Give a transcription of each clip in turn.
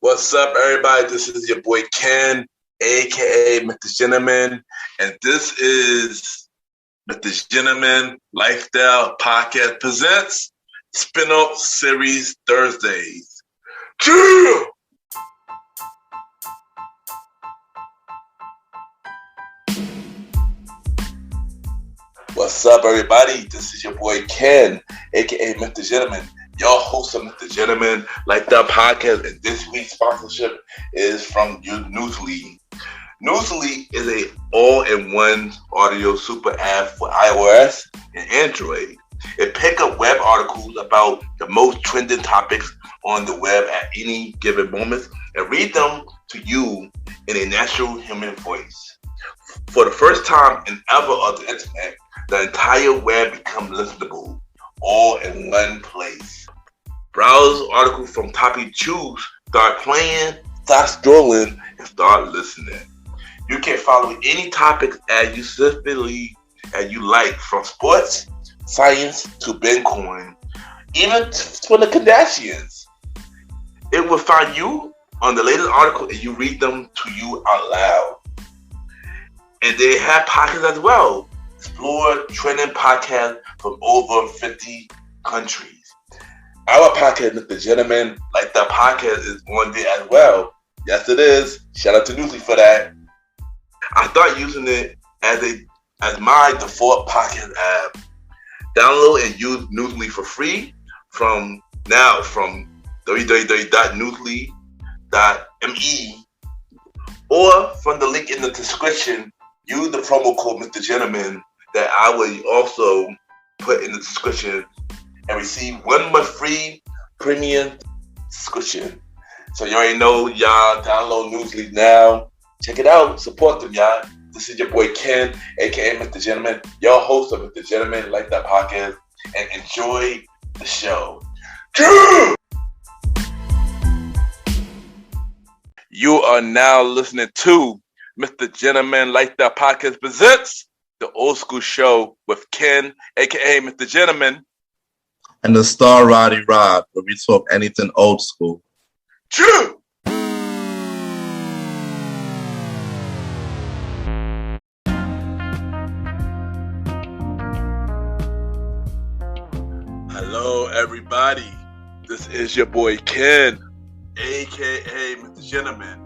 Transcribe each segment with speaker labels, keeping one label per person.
Speaker 1: What's up, everybody? This is your boy Ken, aka MrGentleman, and this is MrGentleman Lifestyle Podcast presents Spinoff Series Thursdays. Yeah! What's up, everybody? This is your boy Ken, aka MrGentleman, your host of MrGentleman Lifestyle Podcast, and this week's sponsorship is from Newsly. Newsly is a all-in-one audio super app for iOS and Android. It picks up web articles about the most trending topics on the web at any given moment and read them to you in a natural human voice. For the first time in ever on the internet, the entire web becomes listenable, all in one place. Browse articles from topic you choose, start playing, start scrolling, and start listening. You can follow any topic as you specifically as you like, from sports, science, to Bitcoin, even for the Kardashians. It will find you on the latest article and you read them to you out loud. And they have podcasts as well. Explore trending podcasts from over 50 countries. Our podcast, MrGentleman Lifestyle Podcast, is on there as well. Yes, it is. Shout out to Newsly for that. I start using it as my default podcast app. Download and use Newsly for free from www.newsly.me or from the link in the description. Use the promo code MrGentleman that I will also put in the description and receive 1 month free premium subscription. So you already know, y'all, download Newsly now. Check it out. Support them, y'all. This is your boy Ken, aka MrGentleman, your host of MrGentleman Lifestyle Podcast, and enjoy the show. You are now listening to MrGentleman Lifestyle Podcast presents the Old School Show with Ken, aka MrGentleman,
Speaker 2: and the star Roddy, where we talk anything old school.
Speaker 1: True. Hello, everybody. This is your boy Ken, aka MrGentleman,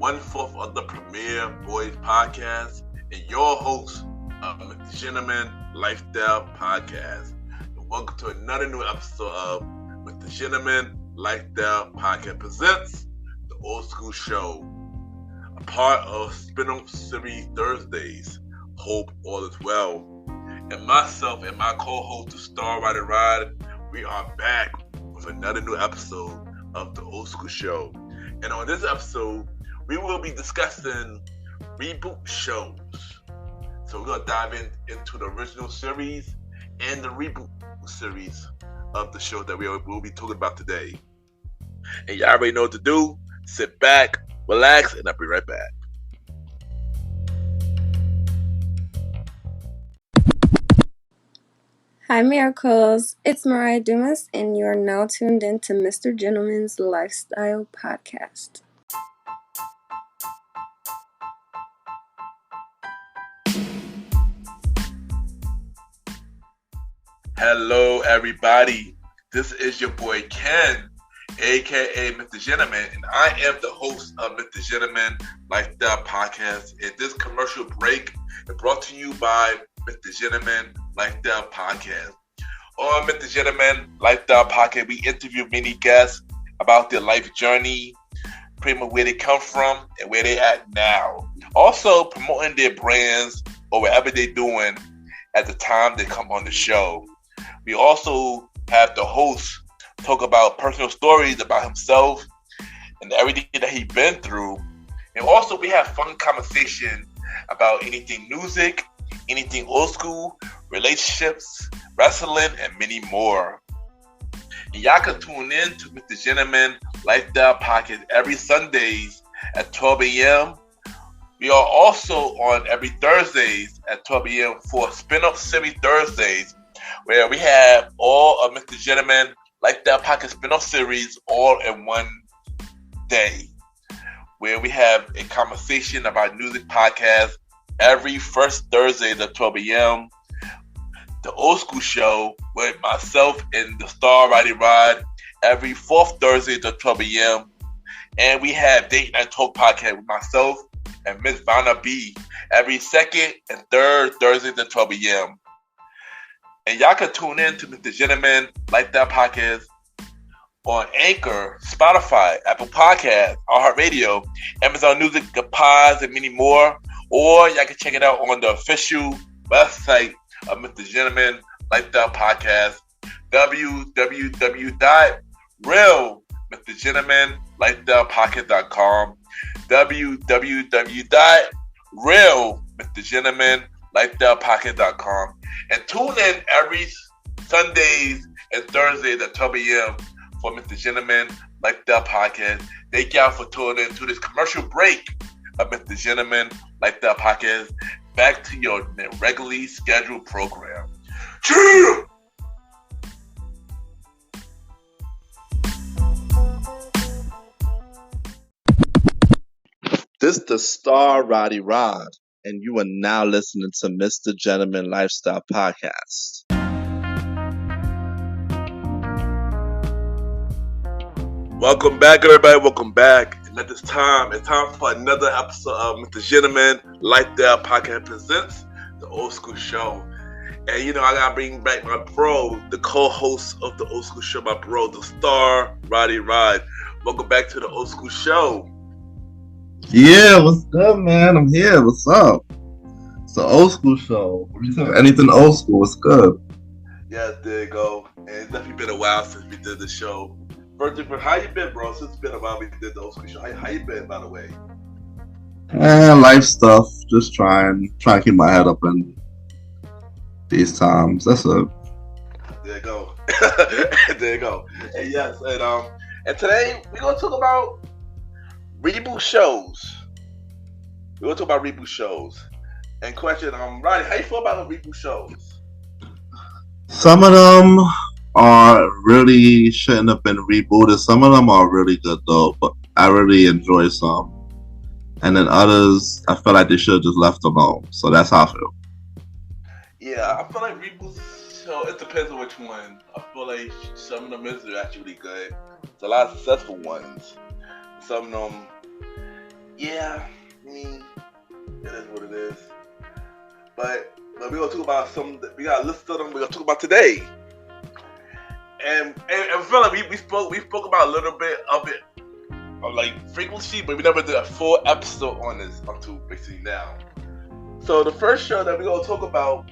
Speaker 1: 1/4 of the premier boys podcast, and your host of MrGentleman Lifestyle Podcast. And welcome to another new episode of MrGentleman Lifestyle Podcast presents the Old School Show, a part of Spinoff Series Thursdays. Hope all is well. And myself and my co-host, the star Roddy, we are back with another new episode of the Old School Show. And on this episode, we will be discussing reboot shows. So we're going to dive into the original series and the reboot series of the show that we will be talking about today. And y'all already know what to do. Sit back, relax, and I'll be right back.
Speaker 3: Hi, Miracles. It's Mariah Dumas, and you are now tuned in to MrGentleman's Lifestyle Podcast.
Speaker 1: Hello, everybody. This is your boy Ken, aka MrGentleman, and I am the host of MrGentleman Lifestyle Podcast. And this commercial break is brought to you by MrGentleman Lifestyle Podcast. On MrGentleman Lifestyle Podcast, we interview many guests about their life journey, pretty much where they come from and where they at now. Also promoting their brands or whatever they're doing at the time they come on the show. We also have the host talk about personal stories about himself and everything that he's been through. And also we have fun conversation about anything music, anything old school, relationships, wrestling, and many more. And y'all can tune in to MrGentleman Lifestyle Podcast every Sundays at 12 a.m. We are also on every Thursdays at 12 a.m. for Spinoff Series Thursdays, where we have all of MrGentleman Lifestyle Podcast Spinoff Series all in one Day, where we have a conversation about music podcast every first Thursday at 12 a.m. The Old School Show with myself and the star Roddy Rod every fourth Thursday at 12 a.m. And we have Date Night Talk podcast with myself and Miss Vanna B every second and third Thursday at 12 a.m. And y'all can tune in to MrGentleman Like That podcast on Anchor, Spotify, Apple Podcasts, iHeartRadio, Amazon Music, The Pods, and many more. Or y'all can check it out on the official website of MrGentleman Like That podcast, www.realmrgentlemanlikethatpodcast.com, www.realmrgentlemanlikethatpodcast.com, and tune in every Sundays and Thursdays at 12 a.m. for MrGentleman Like That podcast. Thank y'all for tuning in to this commercial break of MrGentleman Like That podcast. Back to your regularly scheduled program. Cheer!
Speaker 2: This is the star Roddy Rod, and you are now listening to Mr. Gentleman Lifestyle Podcast.
Speaker 1: Welcome back, everybody. Welcome back. And at this time, it's time for another episode of MrGentleman Like That podcast presents the Old School Show. And you know, I gotta bring back my bro, the co-host of the Old School Show, my bro, the star Roddy Rod. Welcome back to the Old School Show.
Speaker 2: Yeah, what's good, man? I'm here. What's up? It's the Old School Show. Anything old school, what's good?
Speaker 1: Yeah, there you go. And it's definitely been a while since we did the show. First, how you been, bro? Since it's been a while we did the Old School Show. How you been, by the way?
Speaker 2: Life stuff. Just trying to keep my head up in these times. That's it.
Speaker 1: There you go. There you go. And yes, and today we're gonna talk about reboot shows. We're gonna talk about reboot shows. And question, Roddy, how you feel about the reboot shows?
Speaker 2: Some of them really shouldn't have been rebooted. Some of them are really good though, but I really enjoy some. And then others, I feel like they should have just left alone. So that's how I feel.
Speaker 1: Yeah, I feel like reboots, so it depends on which one. I feel like some of them is actually good. There's a lot of successful ones. Some of them, yeah, I mean, it is what it is. But we're gonna talk about some. We got a list of them. We're gonna talk about today. And I feel like we spoke about a little bit of it, of like frequency, but we never did a full episode on this until basically now. So the first show that we're gonna talk about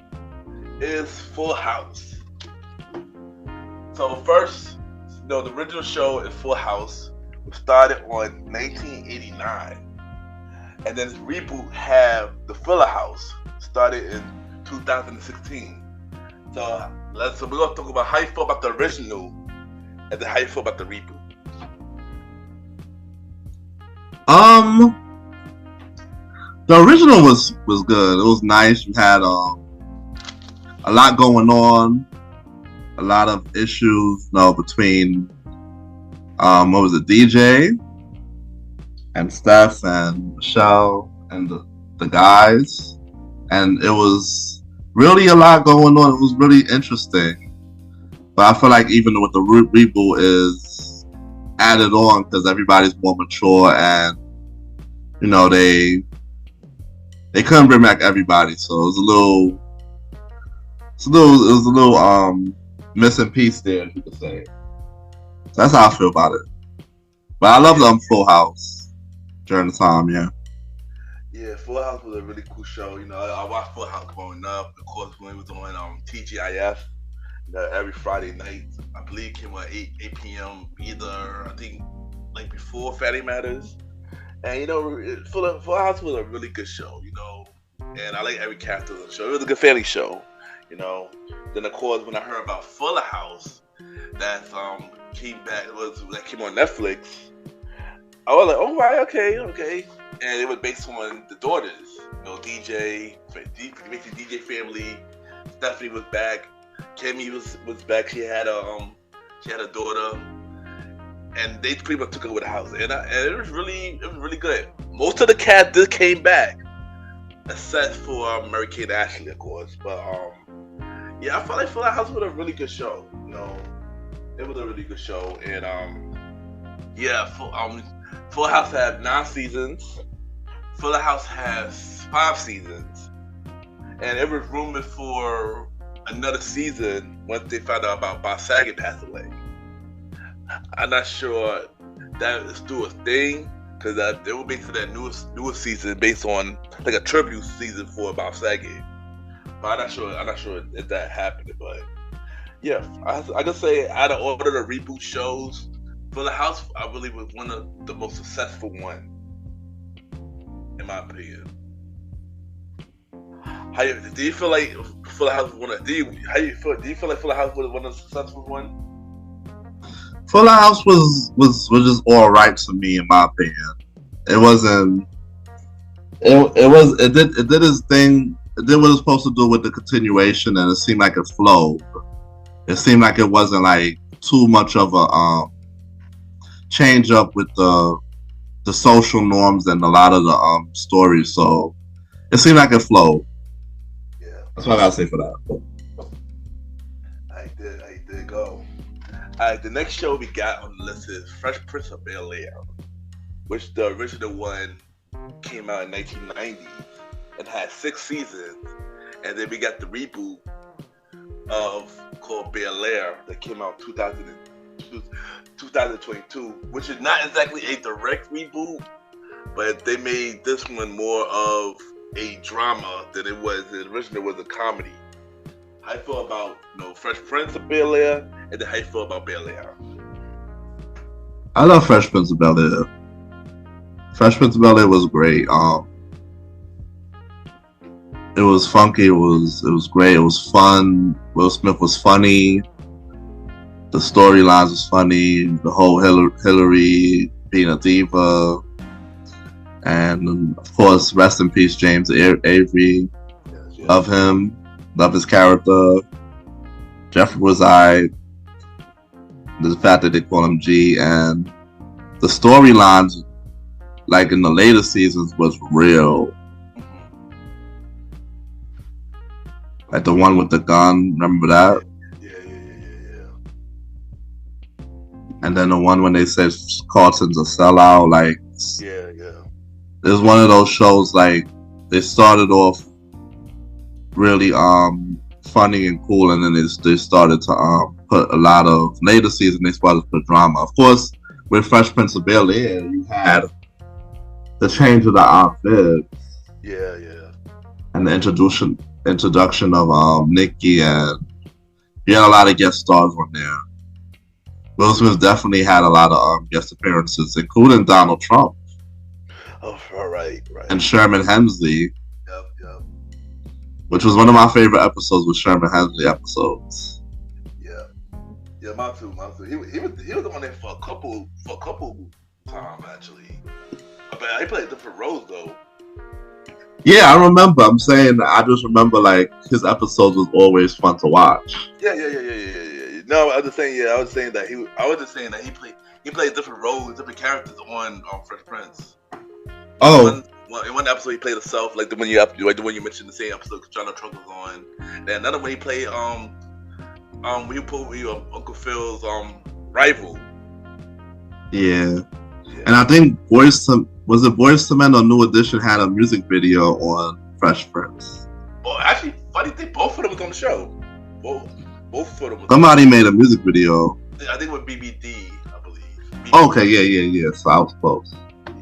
Speaker 1: is Full House. So first, the original show is Full House. It started on 1989, and then its reboot have the Fuller House started in 2016. So we're gonna talk about how you feel about the original, and then how you feel about the reboot.
Speaker 2: The original was good. It was nice. You had a lot going on, a lot of issues, between what was it, DJ and Steph and Michelle and the guys, and it was really a lot going on. It was really interesting, but I feel like even with the reboot is added on because everybody's more mature and they couldn't bring back everybody, so it was a little missing piece there, you could say. That's how I feel about it. But I love Full House during the time, yeah.
Speaker 1: Yeah, Full House was a really cool show. I watched Full House growing up. Of course, when it was on TGIF, every Friday night. I believe it came on 8 p.m. either, I think, like before Fatty Matters. And Full House was a really good show, and I like every character on the show. It was a good family show, Then of course when I heard about Fuller House, that came on Netflix, I was like, oh right, okay. And it was based on the daughters, DJ family. Stephanie was back, Kimmy was back. She had a daughter. and they pretty much took over the house, and it was really good. Most of the cast did came back, except for Mary Kate and Ashley, of course. But yeah, I felt like Full House was a really good show. You know, it was a really good show, and yeah, Full House had 9 seasons. Full House has 5 seasons, and it was rumored for another season once they found out about Bob Saget passed away. I'm not sure that is still a thing, because they were basing that newest season based on like a tribute season for Bob Saget. But I'm not sure if that happened. But yeah, I can say out of all of the reboot shows, Full House I believe was one of the most successful one, in my opinion. Do you feel like Full House was one of? Do you feel like Full House was one of the successful one?
Speaker 2: Full House was just all right to me, in my opinion. It wasn't. It did its thing. It did what it was supposed to do with the continuation, and it seemed like it flowed. It seemed like it wasn't like too much of a change up with the social norms and a lot of the stories. So it seemed like it flowed.
Speaker 1: Yeah,
Speaker 2: that's what I gotta say for that.
Speaker 1: I did go. Alright, the next show we got on the list is Fresh Prince of Bel-Air, which the original one came out in 1990 and had 6 seasons, and then we got the reboot called Bel-Air that came out in 2022, which is not exactly a direct reboot, but they made this one more of a drama than it was. It originally was a comedy. How you feel about Fresh Prince of Bel-Air, and then how you feel about Bel-Air?
Speaker 2: I love Fresh Prince of Bel-Air. Fresh Prince of Bel-Air was great. It was funky. It was great. It was fun. Will Smith was funny. The storylines was funny. The whole Hillary being a diva, and of course, rest in peace, James Avery. Yes. Love him. Love his character. Jeffrey was the fact that they call him G, and the storylines, like in the later seasons, was real. Like the one with the gun, remember that?
Speaker 1: Yeah.
Speaker 2: And then the one when they said Carlton's a sellout, like
Speaker 1: yeah.
Speaker 2: It was one of those shows, like they started off really funny and cool, and then they started to put a lot of later season. They started to put drama. Of course, with Fresh Prince of Bel-Air, you had the change of the outfit.
Speaker 1: Yeah.
Speaker 2: And the introduction of Nikki, and you had a lot of guest stars on there. Will Smith definitely had a lot of guest appearances, including Donald Trump.
Speaker 1: Oh, right.
Speaker 2: And Sherman Hemsley.
Speaker 1: Yep.
Speaker 2: Which was one of my favorite episodes, with Sherman Hemsley episodes.
Speaker 1: Yeah, mine too. He was on there for a couple times actually. But he played different roles though.
Speaker 2: Yeah, I remember. I just remember like his episodes was always fun to watch.
Speaker 1: Yeah. No, I was just saying that he played different roles, different characters on Fresh Prince.
Speaker 2: Oh.
Speaker 1: In one episode he played himself, like the one you mentioned, the same episode Donald Trump was on. And another one he played when you put Uncle Phil's rival.
Speaker 2: Yeah. And I think Boyz II Men or New Edition had a music video on Fresh Prince.
Speaker 1: Oh, actually, funny thing, both of them was on the show. Both of them.
Speaker 2: Somebody made a music video.
Speaker 1: I think it was BBD, I believe.
Speaker 2: BBD. Okay, yeah. So I was close.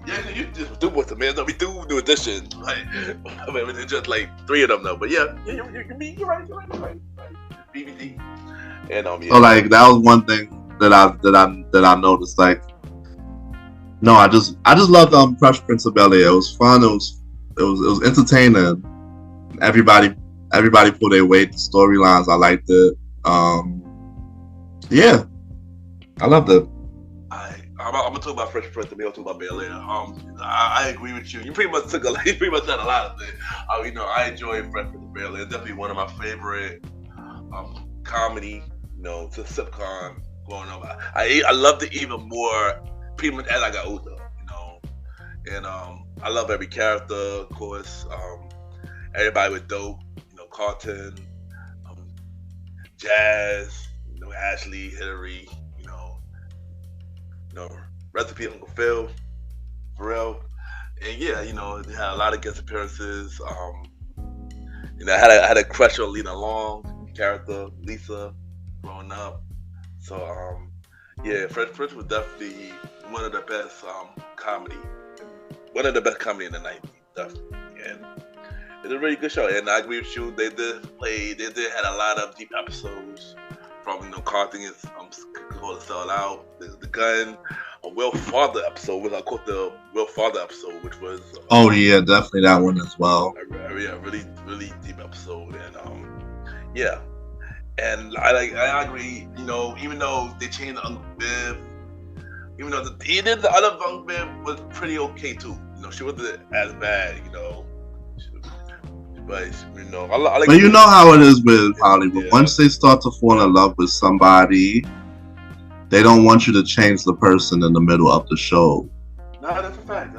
Speaker 1: Yeah, you just do Boyz II Men. No, we do New Edition. Like, I mean, it's just like 3 of them though. But yeah, you're right. BBD. And yeah.
Speaker 2: So like that was one thing that I noticed. Like, no, I just loved Fresh Prince of Bel-Air. It was fun. It was entertaining. Everybody pulled their weight. The storylines, I liked it. Yeah, I loved it.
Speaker 1: I'm gonna talk about Fresh Prince, and maybe I'll talk about Bel-Air. I agree with you. You pretty much said a lot of it. I enjoy Fresh Prince of Bel-Air. It's definitely one of my favorite comedy. It's a sitcom. Of growing up. I loved it even more pretty much as I got older, and I love every character, of course. Everybody was dope, Carlton, Jazz, Ashley, Hillary, recipe Uncle Phil, Pharrell, and yeah, they had a lot of guest appearances. I had a crush on Lena Long character, Lisa, growing up. So yeah, Fresh Prince was definitely one of the best comedy in the '90s, definitely. And it's a really good show. And I agree with you. They did had a lot of deep episodes. From Carlton is called to Sell Out, the Gun, a Will Father episode, which I called the Will Father episode, which was
Speaker 2: oh yeah, definitely that one as well.
Speaker 1: A really deep episode, and yeah, and I agree. Even though they changed Uncle Viv, even though the other Uncle Viv was pretty okay too. She wasn't as bad. But I like.
Speaker 2: But you know how it is with Hollywood. Yeah. Once they start to fall in love with somebody, they don't want you to change the person in the middle of the show.
Speaker 1: No, that's a fact.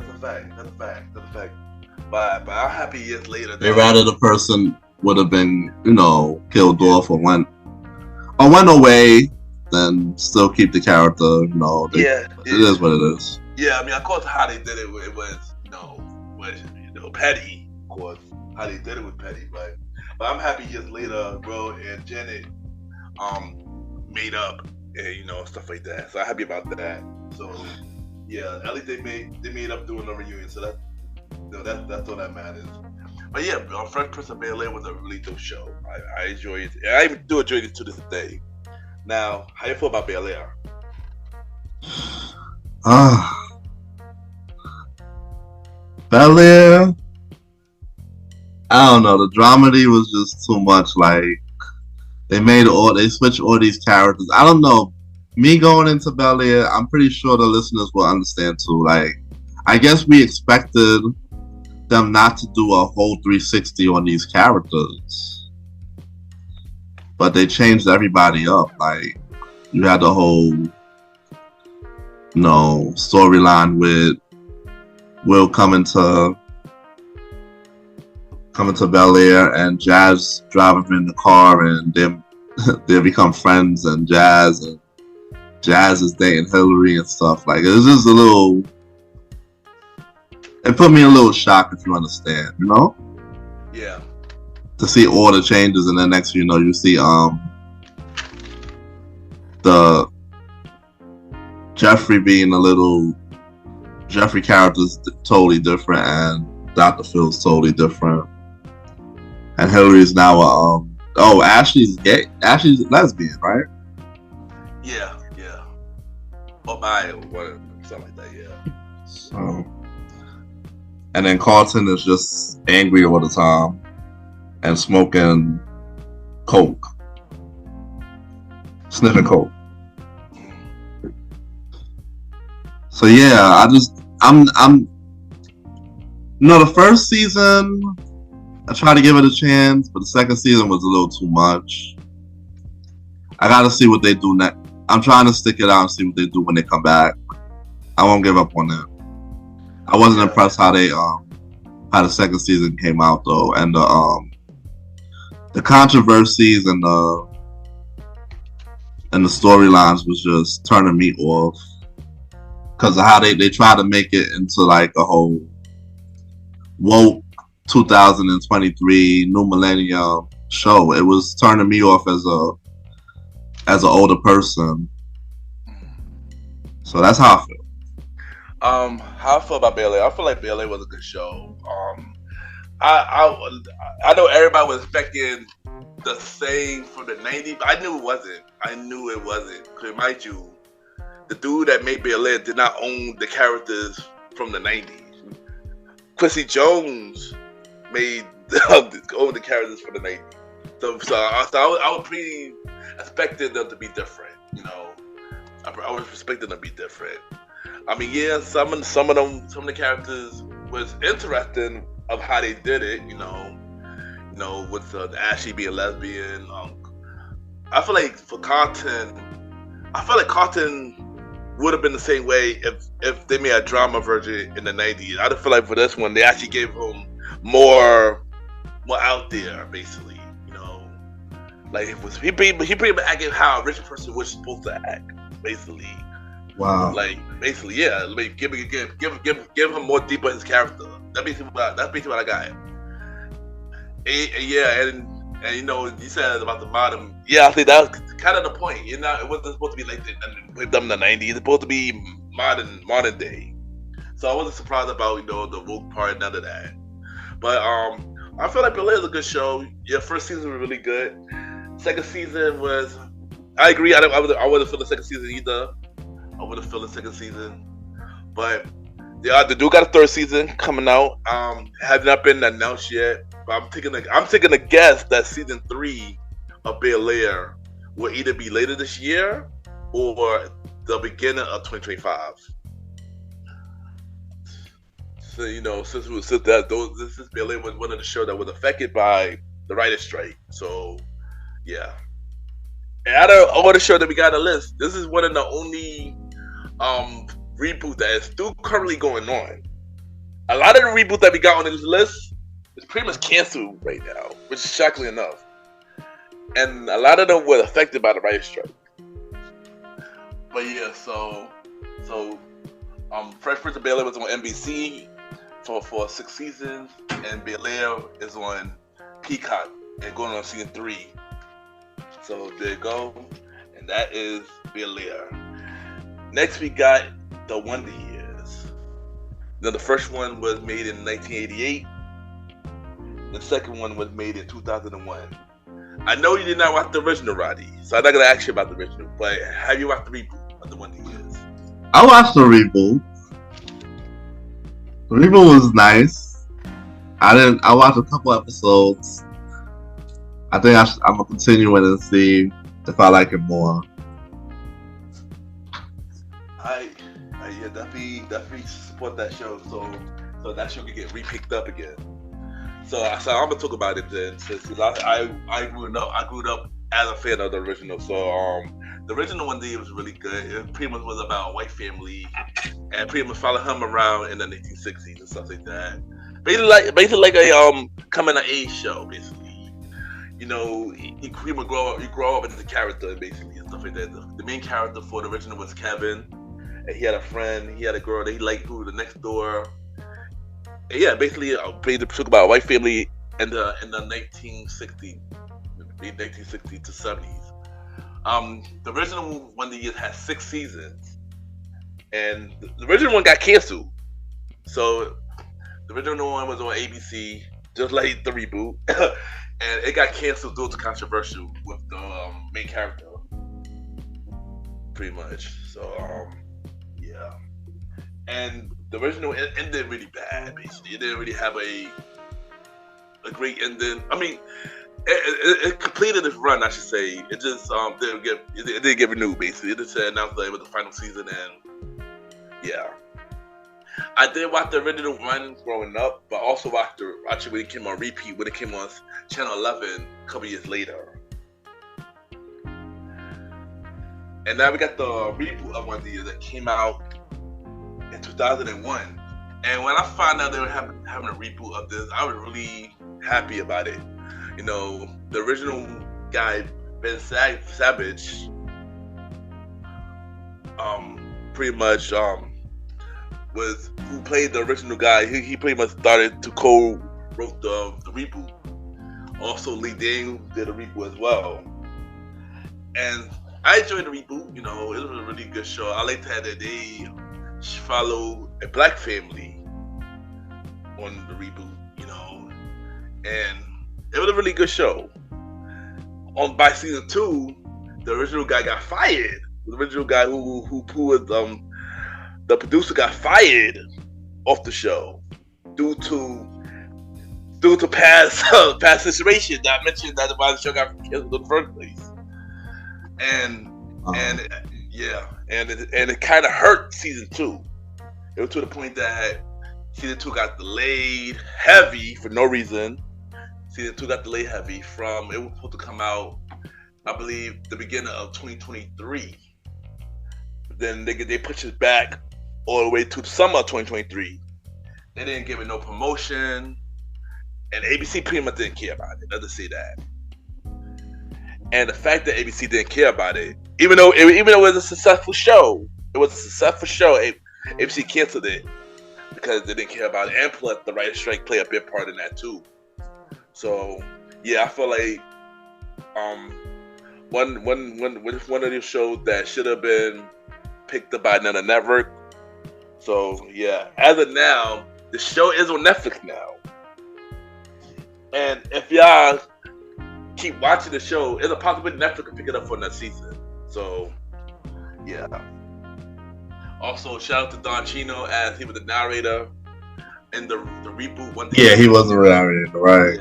Speaker 1: But I'm happy years later.
Speaker 2: They rather the person would have been, killed off or went away than still keep the character. It is what it is.
Speaker 1: Yeah, I mean, of course, how they did it was, petty, of course. How they did it with petty, but I'm happy years later, bro, and Janet made up and stuff like that. So I'm happy about that. So yeah, at least they made up doing the reunion. So that's all that matters. But yeah, Fresh Prince of Bel-Air was a really dope show. I enjoy it. I even do enjoy it to this day. Now, how you feel about Bel-Air?
Speaker 2: Bel-Air. I don't know. The dramedy was just too much. Like they switched all these characters. I don't know. Me going into Bel-Air, I'm pretty sure the listeners will understand too. Like, I guess we expected them not to do a whole 360 on these characters, but they changed everybody up. Like, you had the whole, storyline with Will coming to Bel-Air and Jazz driving in the car, and then they become friends, and Jazz is dating Hillary and stuff. Like, it was just a little. It put me in a little shock, if you understand,
Speaker 1: Yeah.
Speaker 2: To see all the changes, and then next, you see the Jeffrey being Jeffrey character's totally different, and Dr. Phil's totally different. And Hillary's now Ashley's gay. Ashley's lesbian, right?
Speaker 1: Yeah. Or bi, or something like that, yeah.
Speaker 2: So, and then Carlton is just angry all the time and smoking coke. Sniffing coke. So yeah, I'm the first season I tried to give it a chance, but the second season was a little too much. I gotta see what they do next. I'm trying to stick it out and see what they do when they come back. I won't give up on it. I wasn't impressed how the second season came out though, and the controversies and the storylines was just turning me off because of how they try to make it into like a whole woke 2023 new millennium show. It was turning me off as an older person. So that's how I feel.
Speaker 1: How I feel about Bel-Air? I feel like Bel-Air was a good show. I know everybody was expecting the same from the '90s, but I knew it wasn't. Because mind you, the dude that made Bel-Air did not own the characters from the '90s. Quincy Jones owned the characters from the '90s. So I was pretty expecting them to be different. I was expecting them to be different. I mean, yeah, some of the characters was interesting of how they did it. With Ashley being lesbian. I feel like for Carlton, I feel like Carlton would have been the same way if they made a drama version in the 90s. I just feel like for this one, they actually gave him more out there, basically. You know, like he pretty much acted how a rich person was supposed to act, basically.
Speaker 2: Wow.
Speaker 1: Like basically, yeah. Like, give him more deeper in his character. That's basically what I got. And you know, you said about the modern. Yeah, I think that was kind of the point. You know, it wasn't supposed to be like them in the 90s. It's supposed to be modern day. So I wasn't surprised about the woke part, none of that. But I feel like Bel-Air is a good show. Yeah, first season was really good. Second season was. I agree. I wouldn't feel the second season either. I would have filled the second season, but they do got a third season coming out. Have not been announced yet, but I'm taking a guess that season 3 of Bel-Air will either be later this year or the beginning of 2025. So since Bel-Air was one of the shows that was affected by the writer's strike, so yeah. And out of all the shows that we got on the list, this is one of the only reboot that is still currently going on. A lot of the reboot that we got on this list is pretty much canceled right now, which is shockingly enough. And a lot of them were affected by the writer's strike. But yeah, so Fresh Prince of Bel-Air was on NBC for 6 seasons, and Bel-Air is on Peacock and going on season 3. So there you go, and that is Bel-Air. Next, we got The Wonder Years. Now, the first one was made in 1988. The second one was made in 2001. I know you did not watch the original, Roddy, so I'm not going to ask you about the original, but have you watched the reboot of The Wonder Years?
Speaker 2: I watched the reboot. The reboot was nice. I watched a couple episodes. I think I'm going to continue it and see if I like it more.
Speaker 1: Yeah, definitely support that show, so that show can get re-picked up again. So I'm gonna talk about it then, since I grew up as a fan of the original. So the original One Day was really good. It pretty much was about a white family, and pretty much followed him around in the 1960s and stuff like that. Basically like a coming of age show, basically. You pretty much grow up into the character, basically, and stuff like that. The main character for the original was Kevin. And he had a friend, he had a girl that he liked who was the next door. And yeah, basically talk about a white family in the 1960s to 70s. The original One Year had 6 seasons, and the original one got canceled. So the original one was on ABC, just like the reboot, and it got canceled due to controversial with the main character, pretty much. So yeah, and the original ended really bad. Basically, it didn't really have a great ending. I mean, it completed its run, I should say. It just didn't get renewed. Basically, it just announced that it was the final season, and yeah, I did watch the original run growing up, but also watched when it came on repeat when it came on Channel 11 a couple years later. And now we got the reboot of One Year that came out in 2001. And when I found out they were having a reboot of this, I was really happy about it. The original guy, Ben Savage, pretty much was who played the original guy. He pretty much started to co-wrote the reboot. Also, Lee Daniel did a reboot as well. And I enjoyed the reboot. It was a really good show. I like that they follow a black family on the reboot, and it was a really good show. By season 2, the original guy got fired. The original guy who was the producer got fired off the show due to past situation that I mentioned that why the show got canceled in the first place. And it kind of hurt season 2. It was to the point that season 2 got delayed heavy for no reason. Season 2 got delayed heavy from, it was supposed to come out, I believe, the beginning of 2023. Then they pushed it back all the way to the summer of 2023. They didn't give it no promotion, and ABC pretty much didn't care about it. Let's just say that. And the fact that ABC didn't care about it, even though it was a successful show, ABC canceled it because they didn't care about it, and plus the writer's strike played a big part in that too. So yeah, I feel like one of these shows that should have been picked up by another network. So yeah, as of now, the show is on Netflix now, and if y'all keep watching the show, it's a possibility Netflix can pick it up for next season. So yeah. Also, shout out to Don Chino as he was the narrator in the reboot one.
Speaker 2: Yeah, he was the narrator, right?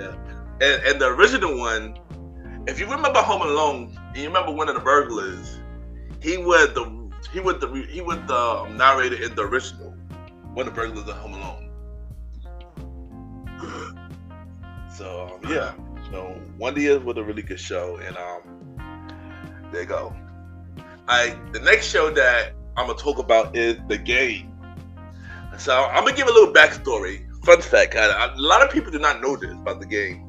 Speaker 1: Yeah, and the original one, if you remember Home Alone, and you remember one of the burglars, he was the narrator in the original, one of the burglars of Home Alone. So yeah, so One Day was a really good show, and there you go. The next show that I'm gonna talk about is The Game. So I'm gonna give a little backstory. Fun fact, a lot of people do not know this about The Game.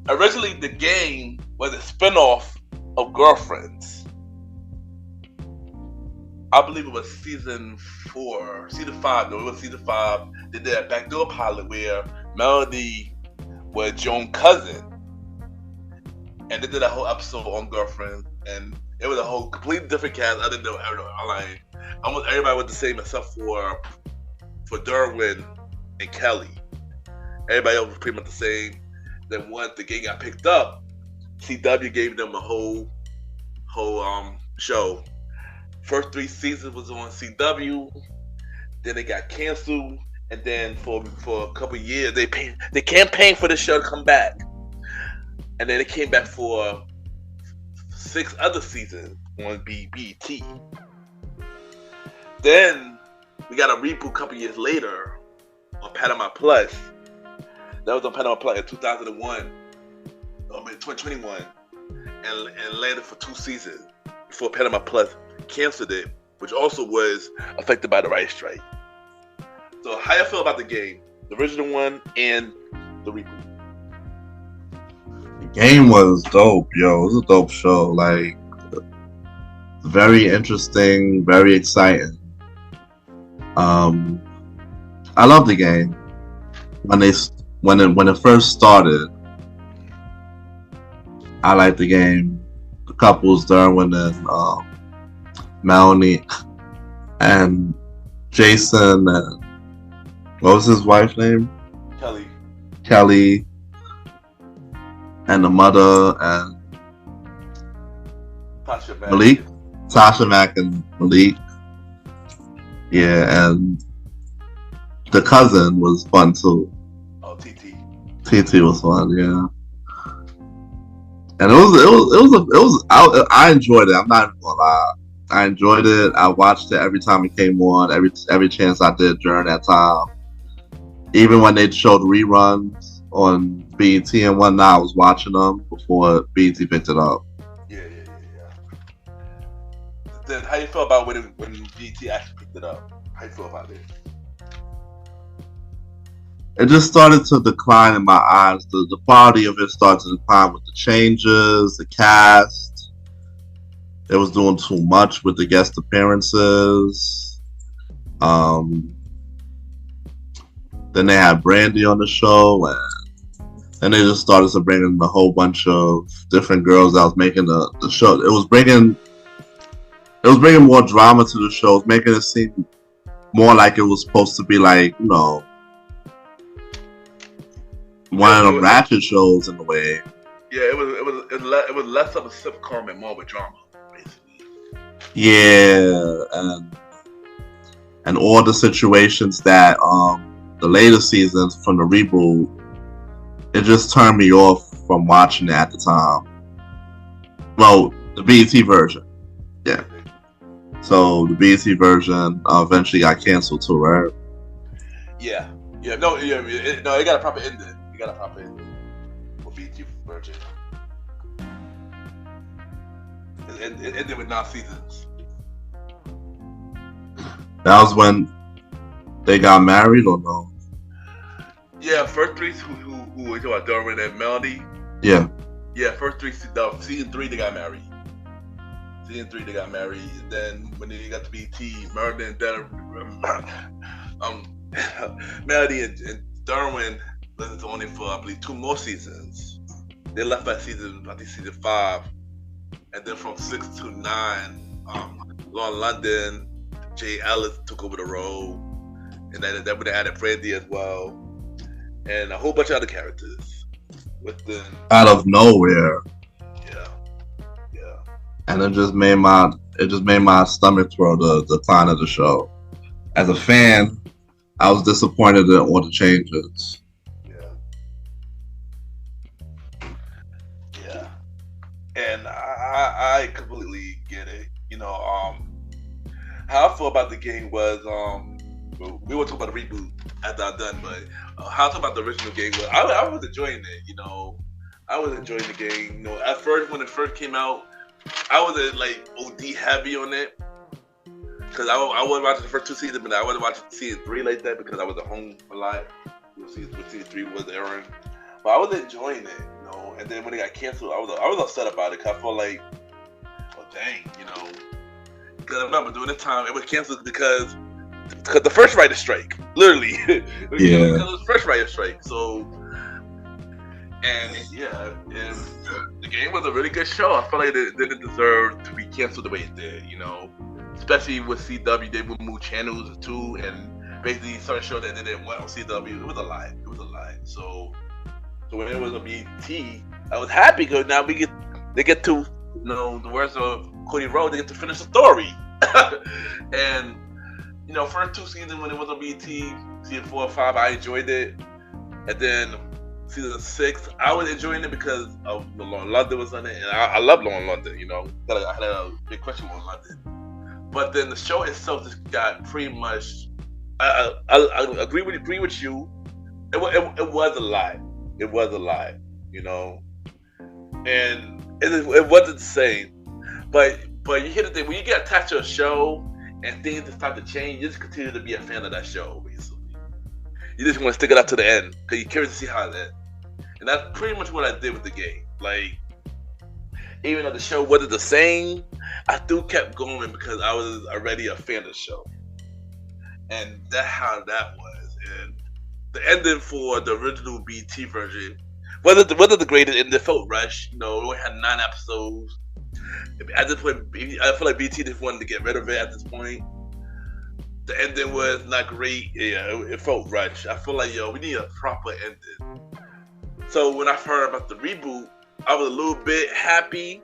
Speaker 1: Originally, The Game was a spinoff of Girlfriends. I believe it was season 5. No, it was season 5. They did a backdoor pilot where Melody was Joan's cousin, and they did a whole episode on Girlfriends, and it was a whole completely different cast. I didn't know. Like, almost everybody was the same except for Derwin and Kelly. Everybody else was pretty much the same. Then once The Game got picked up, CW gave them a whole show. First 3 seasons was on CW. Then it got canceled, and then for a couple of years they campaigned for the show to come back, and then it came back for 6 other seasons on BET. Then we got a reboot a couple years later on Paramount Plus. That was on Paramount Plus in 2001, 2021, and landed for 2 seasons before Paramount Plus canceled it, which also was affected by the writer's strike. So how you feel about The Game, the original one and the reboot?
Speaker 2: The Game was dope, yo. It was a dope show. Like, very interesting, very exciting. I love The Game. When it first started, I liked The Game. The couples, Derwin and Melanie and Jason, and what was his wife's name? Kelly, and the mother, and Tasha Mack and Malik. Yeah, and the cousin was fun too.
Speaker 1: Oh, TT.
Speaker 2: TT was fun, yeah. And I enjoyed it. I'm not even gonna lie. I enjoyed it. I watched it every time it came on, every chance I did during that time. Even when they showed reruns on BET and whatnot, I was watching them before BET picked it up.
Speaker 1: Yeah. Then how you feel about when BET actually picked it up? How you feel about it?
Speaker 2: It just started to decline in my eyes. The quality of it started to decline with the changes, the cast. It was doing too much with the guest appearances. Then they had Brandy on the show, and then they just started to bring in a whole bunch of different girls that was making the show. It was bringing more drama to the show. It was making it seem more like it was supposed to be like, you know, one of them ratchet shows in a way.
Speaker 1: Yeah, it was less of a sitcom and more of a drama, basically.
Speaker 2: Yeah, and all the situations that the later seasons from the reboot, it just turned me off from watching it at the time. Well, the BET version, yeah. So the BET version eventually got canceled too, right?
Speaker 1: Yeah. No, it got a proper ending. For BET version. It ended with 9 seasons.
Speaker 2: That was when they got married, or no?
Speaker 1: Yeah, first three who we talking about Darwin and Melody.
Speaker 2: Yeah.
Speaker 1: Yeah, first three season 3 they got married. Season 3 they got married. And then when they got to BT, Melody and Melody and Darwin lived on it for I believe 2 more seasons. They left by season 5, and then from 6 to 9, Law London, Jay Ellis took over the role, and then when they added Brandy as well, and a whole bunch of other characters within.
Speaker 2: Out of nowhere.
Speaker 1: Yeah.
Speaker 2: And it just made my stomach throw the decline of the show. As a fan, I was disappointed in all the changes.
Speaker 1: Yeah. And I completely get it. You know, how I feel about the game was, we were talking about the reboot after I'm done, but how I feel about the original game was, I was enjoying it. You know, I was enjoying the game. You know, at first when it first came out, I wasn't like OD heavy on it because I wasn't watching the first 2 seasons, but I wasn't watching season 3 like that because I was at home a lot. Season 3 was airing, but I was enjoying it. You know, and then when it got canceled, I was upset about it because I felt like, oh dang, you know. Because I remember during this time it was canceled because the first writer strike, literally.
Speaker 2: Yeah.
Speaker 1: Because it was the first writer strike. So, and the game was a really good show. I feel like it didn't deserve to be canceled the way it did. You know, especially with CW, they would move channels too, and basically certain shows that didn't want on CW. It was a lie. So when it was on BT, I was happy because now they get to, you know, the words of Cody Rhodes, they get to finish the story. And, you know, first 2 seasons when it was on BT, season 4 and 5, I enjoyed it. And then season 6, I was enjoying it because of Law London was on it, and I love Law London, you know. I had a big question on London. But then the show itself just got pretty much, I agree with you. It was a lie. It was a lie, you know. And it wasn't the same. But you hear the thing, when you get attached to a show and things just start to change, you just continue to be a fan of that show, basically. You just want to stick it out to the end because you're curious to see how it ends. And that's pretty much what I did with the game. Like, even though the show wasn't the same, I still kept going because I was already a fan of the show. And that's how that was. And the ending for the original BT version wasn't the greatest ending. It felt rushed. You know, we only had 9 episodes. At this point, I feel like BT just wanted to get rid of it at this point. The ending was not great. Yeah, it felt rushed. I feel like, we need a proper ending. So when I heard about the reboot, I was a little bit happy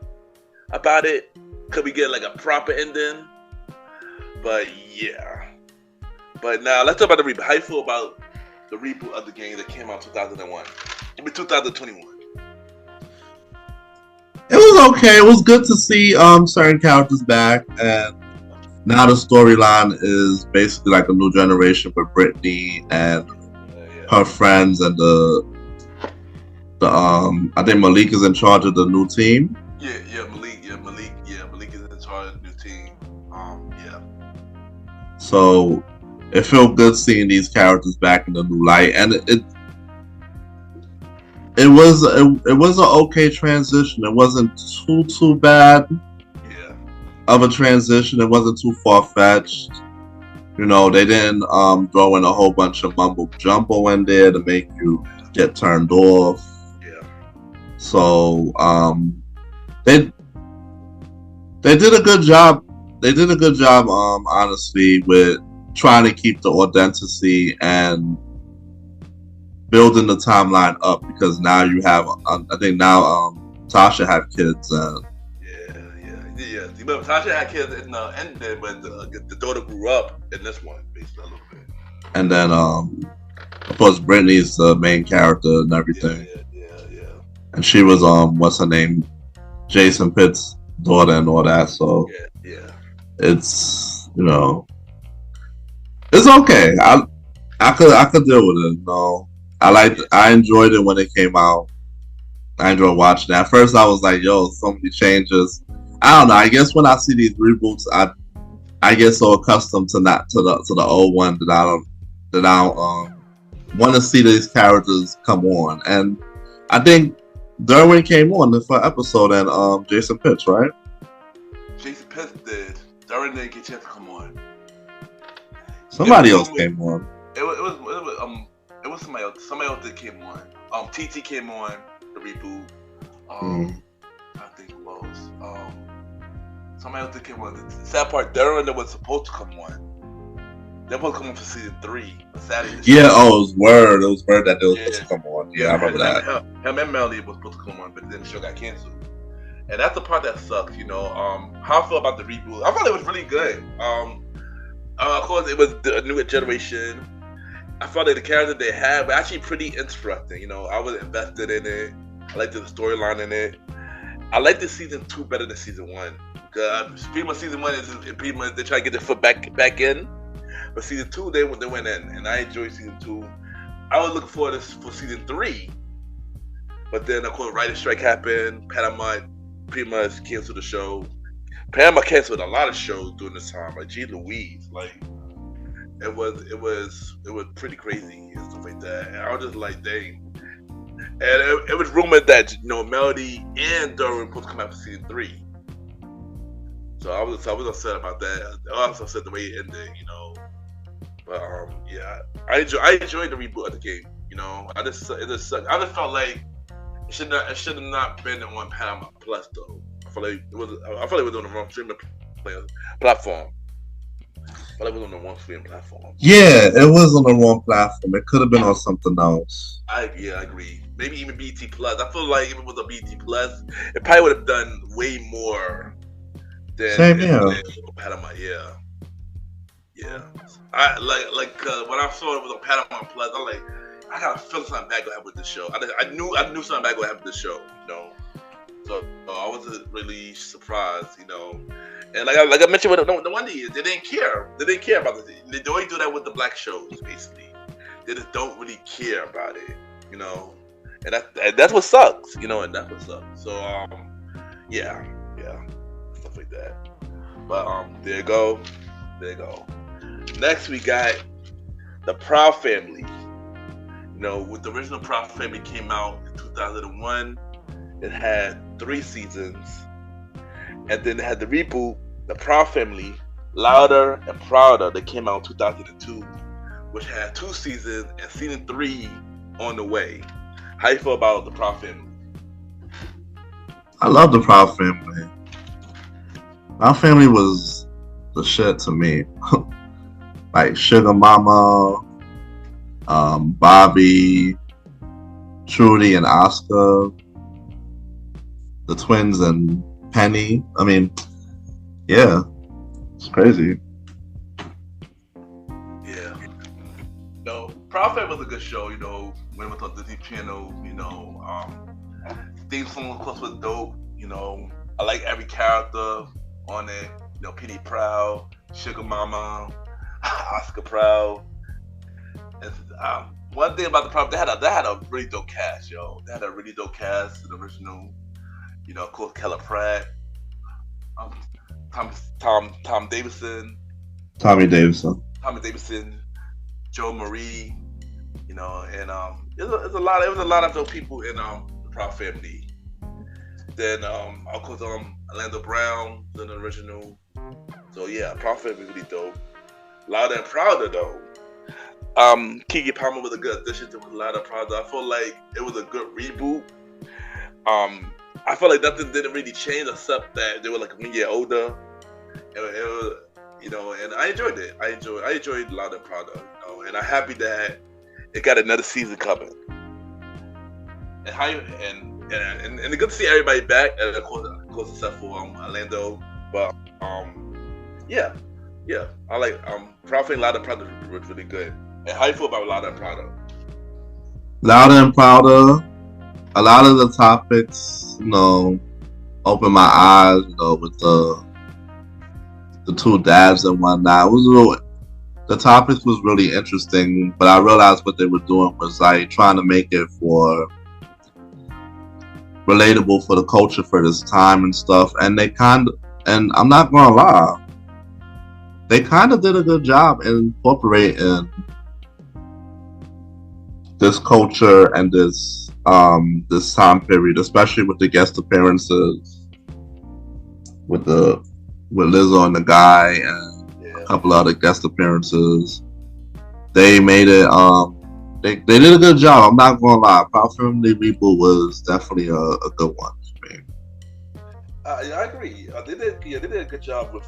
Speaker 1: about it. Could we get like a proper ending? But yeah. But now let's talk about the reboot. How you feel about the reboot of the game that came out in 2001? I mean 2021.
Speaker 2: It was okay. It was good to see certain characters back, and now the storyline is basically like a new generation with Brittany and her friends, and the I think Malik is in charge of the new team. Malik is in charge of the new team. So it felt good seeing these characters back in the new light, and it was an okay transition. It wasn't too bad of a transition. It wasn't too far-fetched. You know, they didn't throw in a whole bunch of mumbo jumbo in there to make you get turned off. So they did a good job. They did a good job, honestly, with trying to keep the authenticity and building the timeline up, because now you have, I think now Tasha have kids.
Speaker 1: Yeah. Remember, Tasha had kids in the end there, but the daughter grew up in this one, basically, a little bit.
Speaker 2: And then, of course, Brittany's the main character and everything.
Speaker 1: Yeah.
Speaker 2: And she was, what's her name? Jason Pitt's daughter and all that. So
Speaker 1: yeah.
Speaker 2: It's, you know, it's okay. I could deal with it. No, I enjoyed it when it came out. I enjoyed watching it. At first, I was like, "Yo, so many changes." I don't know. I guess when I see these reboots, I get so accustomed to the old one that I don't want to see these characters come on. And I think Derwin came on the first episode, and Jason Pitts, right?
Speaker 1: Jason Pitts did. Derwin didn't get a chance to come on.
Speaker 2: Somebody else came on.
Speaker 1: It was somebody else. Somebody else that came on. TT came on the reboot. I think who else? Somebody else that came on. The sad part, Derwin that was supposed to come on. They're supposed to come on for season 3.
Speaker 2: Yeah, it was word that they were supposed to come on. Yeah, I remember that.
Speaker 1: Him and Melody was supposed to come on, but then the show got canceled. And that's the part that sucks, you know. How I feel about the reboot. I thought it was really good. Of course, it was a new generation. I felt like the characters they had were actually pretty interesting. You know, I was invested in it. I liked the storyline in it. I liked the season 2 better than season 1. Pretty much season 1 is pretty much they try to get their foot back in. But season 2, they went in, and I enjoyed season 2. I was looking forward for season 3. But then, of course, writer's strike happened. Panama pretty much canceled the show. Panama canceled a lot of shows during this time. Like, gee Louise, like it was pretty crazy and stuff like that. And I was just like, dang. And it was rumored that, you know, Melody and Derwin were supposed to come out for season 3. So I was upset about that. I was upset the way it ended, you know. But yeah, I enjoyed the reboot of the game. You know, it just sucked. I just felt like it should have not been on Paramount Plus though. I feel like it was on the wrong streaming platform. I feel like it was on the wrong streaming platform.
Speaker 2: Yeah, it was on the wrong platform. It could have been on something else.
Speaker 1: I agree. Maybe even BT Plus. I feel like if it was a BT Plus, it probably would have done way more than Paramount. Yeah. I like when I saw it was on Paramount Plus, I got a feeling something bad gonna happen with this show. I knew something bad gonna happen with this show, you know. So I wasn't really surprised, you know. And like I mentioned, with the one thing is they didn't care. They didn't care about this. They always do that with the black shows, basically. They just don't really care about it, you know. And that's what sucks, you know. And that's what sucks. So yeah, stuff like that. But there you go. Next we got the Proud Family. You know, with the original Proud Family came out in 2001. It had 3 seasons. And then it had the reboot, the Proud Family, Louder and Prouder, that came out in 2002, which had 2 seasons and season 3 on the way. How you feel about the Proud Family?
Speaker 2: I love the Proud Family. Proud Family was the shit to me. Like Sugar Mama, Bobby, Trudy and Oscar, the twins and Penny. I mean, yeah, it's crazy.
Speaker 1: Yeah. No, Proud Family was a good show, you know, when it was on Disney Channel, you know. Theme song, of course, was dope, you know. I like every character on it, you know, Penny Proud, Sugar Mama, Oscar Proud. And one thing about the Proud, they had a really dope cast, yo. They had a really dope cast, the original, you know, of course, Keller Pratt, Tommy Davidson, Joe Marie, you know, and it was a lot of dope people in the Proud Family. Then of course Orlando Brown, the original. So yeah, Proud Family really dope. Louder and Prouder though. Keke Palmer was a good addition to Louder and Prouder. I feel like it was a good reboot. I felt like nothing didn't really change except that they were like 1 year older. It was, you know, and I enjoyed it. I enjoyed Louder and Prouder, you know, and I'm happy that it got another season coming. And and it's good to see everybody back, and of course except for Orlando. But yeah, I like Proud Family, Louder and Prouder was really good. And how you feel about Louder and Prouder?
Speaker 2: Louder and Prouder. A lot of the topics, you know, opened my eyes, you know, with the 2 dads and whatnot. The topics was really interesting, but I realized what they were doing was like trying to make it relatable for the culture for this time and stuff. And and I'm not gonna lie, they kind of did a good job in incorporating this culture and this time period, especially with the guest appearances with Lizzo and the guy and a couple other guest appearances. They made it. They did a good job. I'm not gonna lie. Pop Family Reboot was definitely a good one for me.
Speaker 1: Yeah, I agree. They did a good job with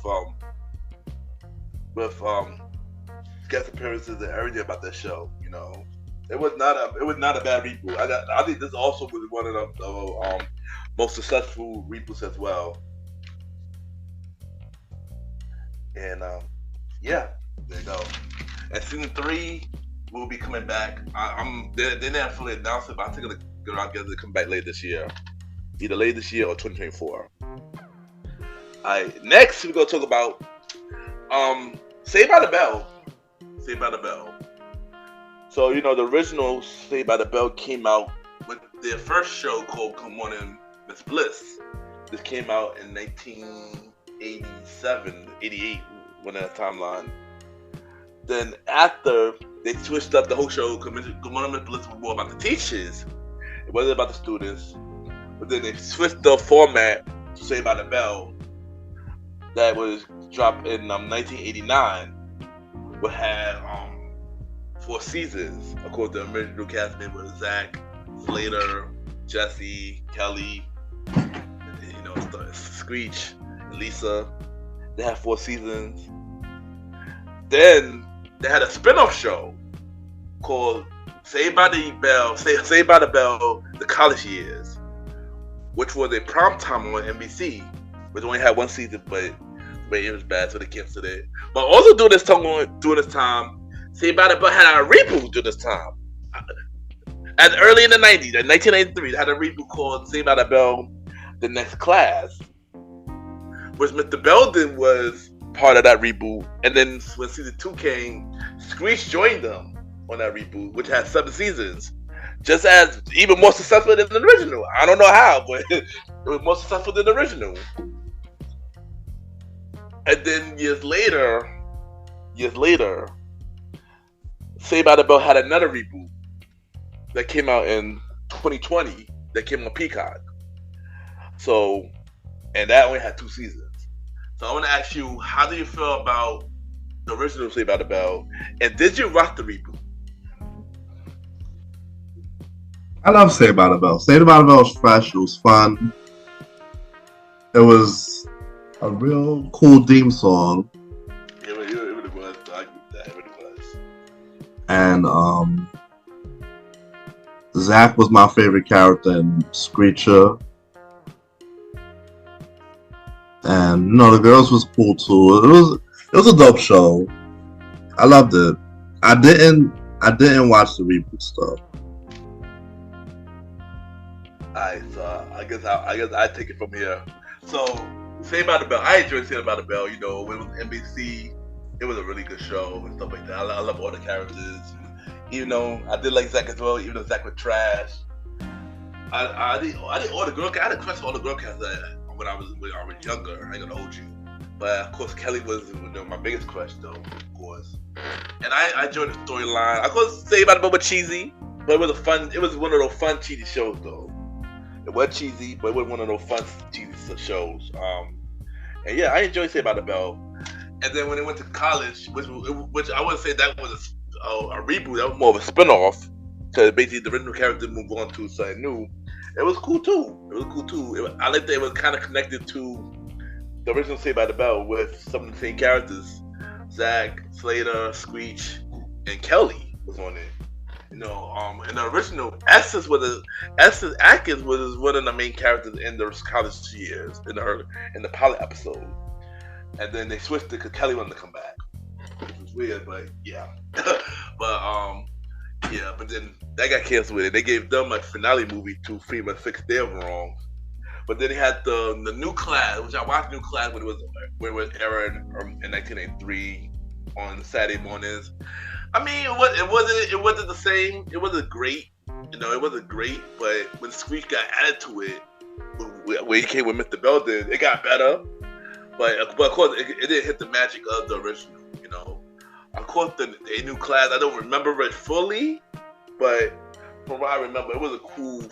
Speaker 1: guest appearances and everything about that show. You know, it was not a bad reboot. I think this also was one of the most successful reboots as well. And yeah, there you go. And season 3 will be coming back. They didn't fully announce it, but I think I'll get it to come back later this year, either later this year or 2024. Alright, next we're gonna talk about Saved by the Bell. Saved by the Bell. So you know the original Saved by the Bell came out with their first show called Good Morning Miss Bliss. This came out in 1987, 88, when that timeline. Then after they switched up the whole show, Good Morning Miss Bliss was more about the teachers. It wasn't about the students. But then they switched the format to Saved by the Bell. That was dropped in 1989. Would have 4 seasons. Of course, the original cast members was Zach, Slater, Jesse, Kelly, you know, Screech, and Lisa. They had 4 seasons. Then they had a spinoff show called Saved by the Bell, The College Years, which was a primetime on NBC, which only had 1 season, but it was bad, so they canceled it. But also during this time, Saved by the Bell had a reboot during this time. As early in the 90s, in 1993, they had a reboot called Saved by the Bell, The Next Class, which Mr. Belden was part of that reboot. And then when season 2 came, Screech joined them on that reboot, which had 7 seasons. Just as even more successful than the original. I don't know how, but it was more successful than the original. And then years later, Saved by the Bell had another reboot that came out in 2020 that came on Peacock. So, and that only had 2 seasons. So I want to ask you, how do you feel about the original Saved by the Bell, and did you watch the reboot?
Speaker 2: I love Saved by the Bell. Saved by the Bell was fresh. It was fun. It was a real cool theme song.
Speaker 1: It really was. I agree with that. It really was.
Speaker 2: And Zach was my favorite character in Screecher. And you know, the girls was cool too. It was a dope show. I loved it. I didn't watch the reboot stuff.
Speaker 1: Alright, so I guess I take it from here. So Saved by the Bell. I enjoyed Saved by the Bell. You know, when it was NBC, it was a really good show and stuff like that. I love all the characters. Even though I did like Zach as well, even though Zach was trash. I did all the girl. I had a crush on all the girl cats when I was younger. I ain't gonna hold you, but of course Kelly was my biggest crush though, of course. And I enjoyed the storyline. Of course, Saved by the Bell was cheesy, but it was one of those fun cheesy shows though. It was cheesy, but it was one of those fun cheesy shows. And yeah, I enjoyed Saved by the Bell. And then when it went to college, which I wouldn't say that was a reboot, that was more of a spinoff, because basically the original character moved on to something new. It was cool too. I like that it was kind of connected to the original Saved by the Bell with some of the same characters. Zach, Slater, Screech, and Kelly was on it. You know, in the original, Essence Atkins was one of the main characters in the college years in the pilot episode. And then they switched it because Kelly wanted to come back, which was weird, but yeah. But then that got canceled with it. They gave them a finale movie to pretty much fix their wrongs. But then they had the New Class, which I watched New Class when it was airing in 1993 on Saturday mornings. I mean, it wasn't the same. It wasn't great. You know, it wasn't great. But when Screech got added to it, when he came with Mr. Belden, it got better. but of course it didn't hit the magic of the original. You know, of course a new class. I don't remember it fully, but from what I remember, it was a cool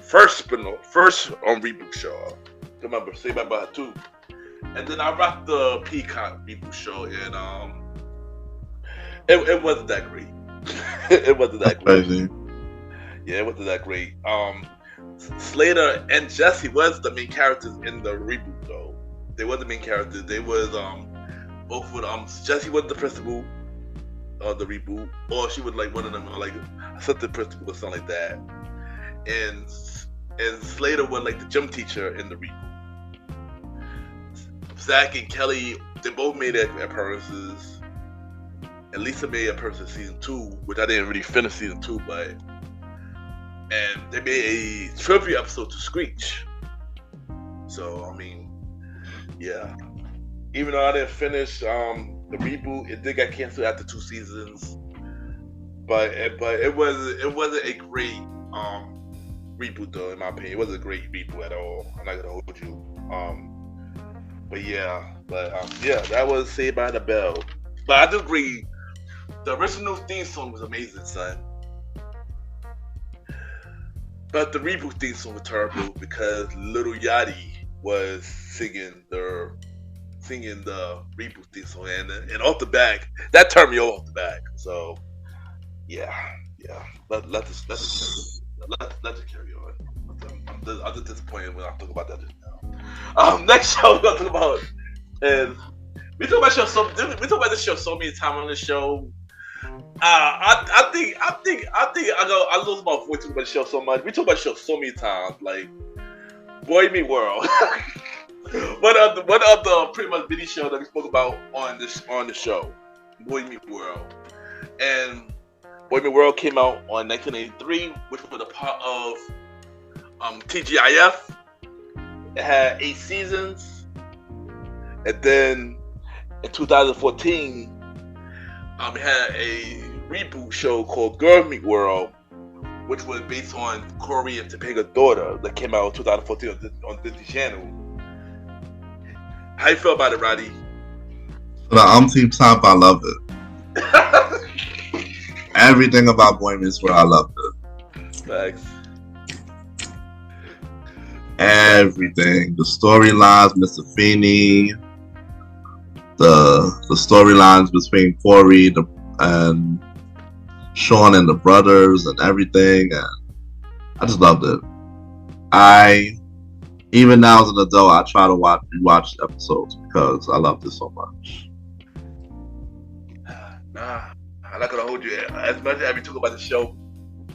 Speaker 1: first reboot show. I remember Saved by the Bell 2, and then I rocked the Peacock reboot show, and it wasn't that great. It wasn't that great. Yeah, it wasn't that great. Slater and Jesse was the main characters in the reboot, though. They were the main characters. They was both with Jesse was the principal of the reboot, or she was like one of them, like assistant principal or something like that. And Slater was like the gym teacher in the reboot. Zach and Kelly, they both made their appearances. And Lisa made a appearance in season 2, which I didn't really finish season 2, and they made a trivia episode to Screech. So I mean, yeah. Even though I didn't finish the reboot, it did get canceled after 2 seasons. But it wasn't a great reboot though, in my opinion. It wasn't a great reboot at all. I'm not gonna hold you. But yeah, that was Saved by the Bell. But I do agree, the original theme song was amazing, son. But the reboot theme song was terrible because Lil Yachty was singing the reboot theme song, and off the back, that turned me off the back. So yeah. Let's just carry on. I'm just disappointed when I talk about that just now. Next show we're gonna talk about is we talk about this show so many times on this show. I think I lose my voice talking about the show so much. We talk about the show so many times, like Boy Meets World. One of the pretty much video show that we spoke about on the show, Boy Meets World, and Boy Meets World came out on 1983, which was a part of TGIF. It had 8 seasons, and then in 2014, it had a reboot show called Girl Meets World, which was based on Corey and Topanga's daughter, that came out in 2014 on Disney Channel. How you feel about it, Roddy?
Speaker 2: For the umpteenth time, I love it. Everything about Boy Meets World, I loved it.
Speaker 1: Facts.
Speaker 2: Everything. The storylines, Mr. Feeney, the storylines between Corey and Sean and the brothers and everything, and I just loved it. Even now as an adult, I try to rewatch episodes because I love this so much.
Speaker 1: Nah, I'm not gonna hold you. As much as we talk about the show,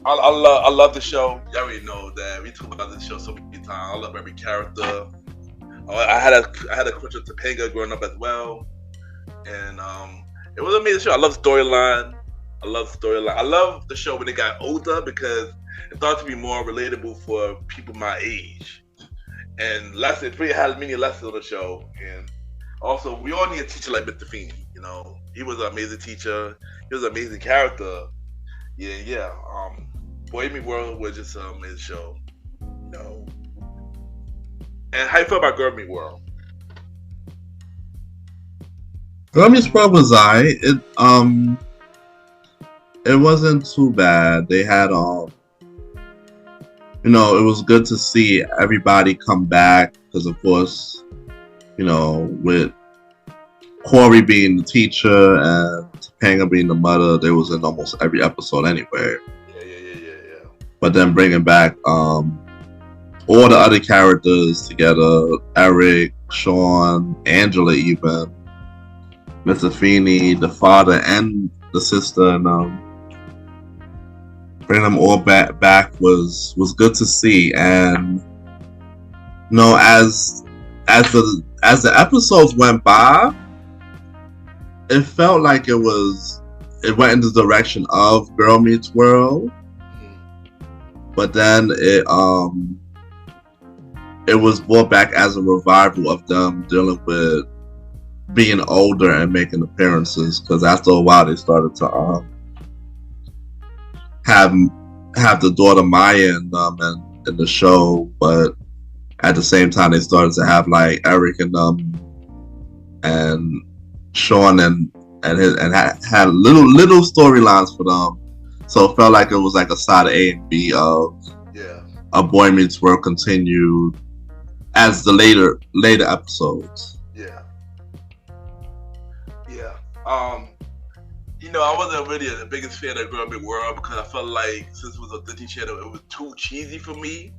Speaker 1: I love the show. You already know that we talk about this show so many times. I love every character. I had a crush on Topanga growing up as well, and it was an amazing show. I love the storyline. I love the show when it got older because it started to be more relatable for people my age. And it really had many lessons on the show. And also, we all need a teacher like Mr. Feeney. You know, he was an amazing teacher. He was an amazing character. Yeah. Boy Meets World was just an amazing show. You know. And how you feel about Girl Meets World?
Speaker 2: Girl Meets World was alright. It wasn't too bad. They had it was good to see everybody come back because, of course, with Corey being the teacher and Topanga being the mother, they was in almost every episode anyway.
Speaker 1: Yeah.
Speaker 2: But then bringing back all the other characters together, Eric, Sean, Angela even, Mr. Feeney, the father and the sister, and bringing them all back was good to see. And as the episodes went by, it felt like it went in the direction of Girl Meets World, but then it was brought back as a revival of them dealing with being older and making appearances, because after a while they started to have the daughter Maya in the show, but at the same time they started to have like Eric and Sean and had little storylines for them. So it felt like it was like a side A and B of a Boy Meets World continued as the later episodes.
Speaker 1: Yeah. I wasn't really the biggest fan of Girl Big World because I felt like since it was a Disney channel, it was too cheesy for me.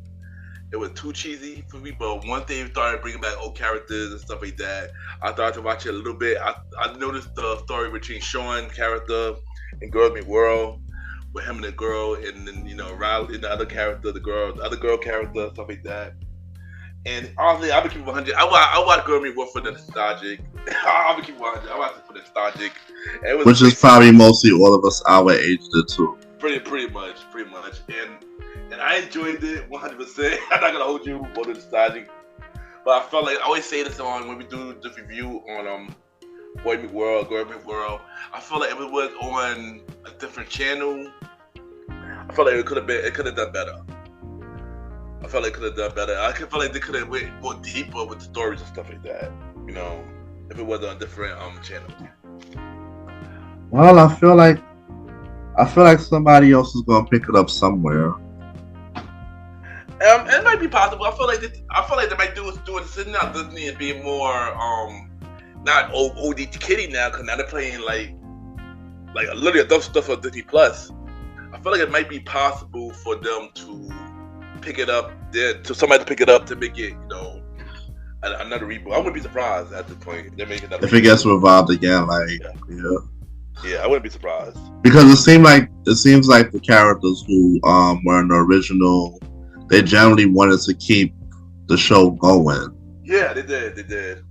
Speaker 1: But once they started bringing back old characters and stuff like that, I started to watch it a little bit. I noticed the story between Sean character and Girl Big World, with him and the girl, and then Riley and the other character, the other girl character, stuff like that. And honestly, I'm gonna keep it 100. I watch Girl Meets World for the nostalgic. I'm gonna keep it 100. I watch it for the nostalgic.
Speaker 2: Which is probably mostly all of us our age did too.
Speaker 1: Pretty much. And I enjoyed it 100%. I'm not gonna hold you for the nostalgic, but I felt like I always say this when we do the review on Boy Meets World, Girl Meets World. I feel like if it was on a different channel, I feel like it could have done better. I feel like they could have went more deeper with the stories and stuff like that. If it was on a different channel.
Speaker 2: Well, I feel like somebody else is gonna pick it up somewhere.
Speaker 1: It might be possible. I feel like they might do it sitting out Disney and being more not OD kiddie now, because now they're playing like literally adult stuff on Disney Plus. I feel like it might be possible for them to pick it up to somebody to pick it up to make it another reboot. I wouldn't be surprised at this point. They're making another
Speaker 2: if it gets revived again,
Speaker 1: yeah, I wouldn't be surprised
Speaker 2: because it seems like the characters who were in the original, they generally wanted to keep the show going.
Speaker 1: Yeah, they did.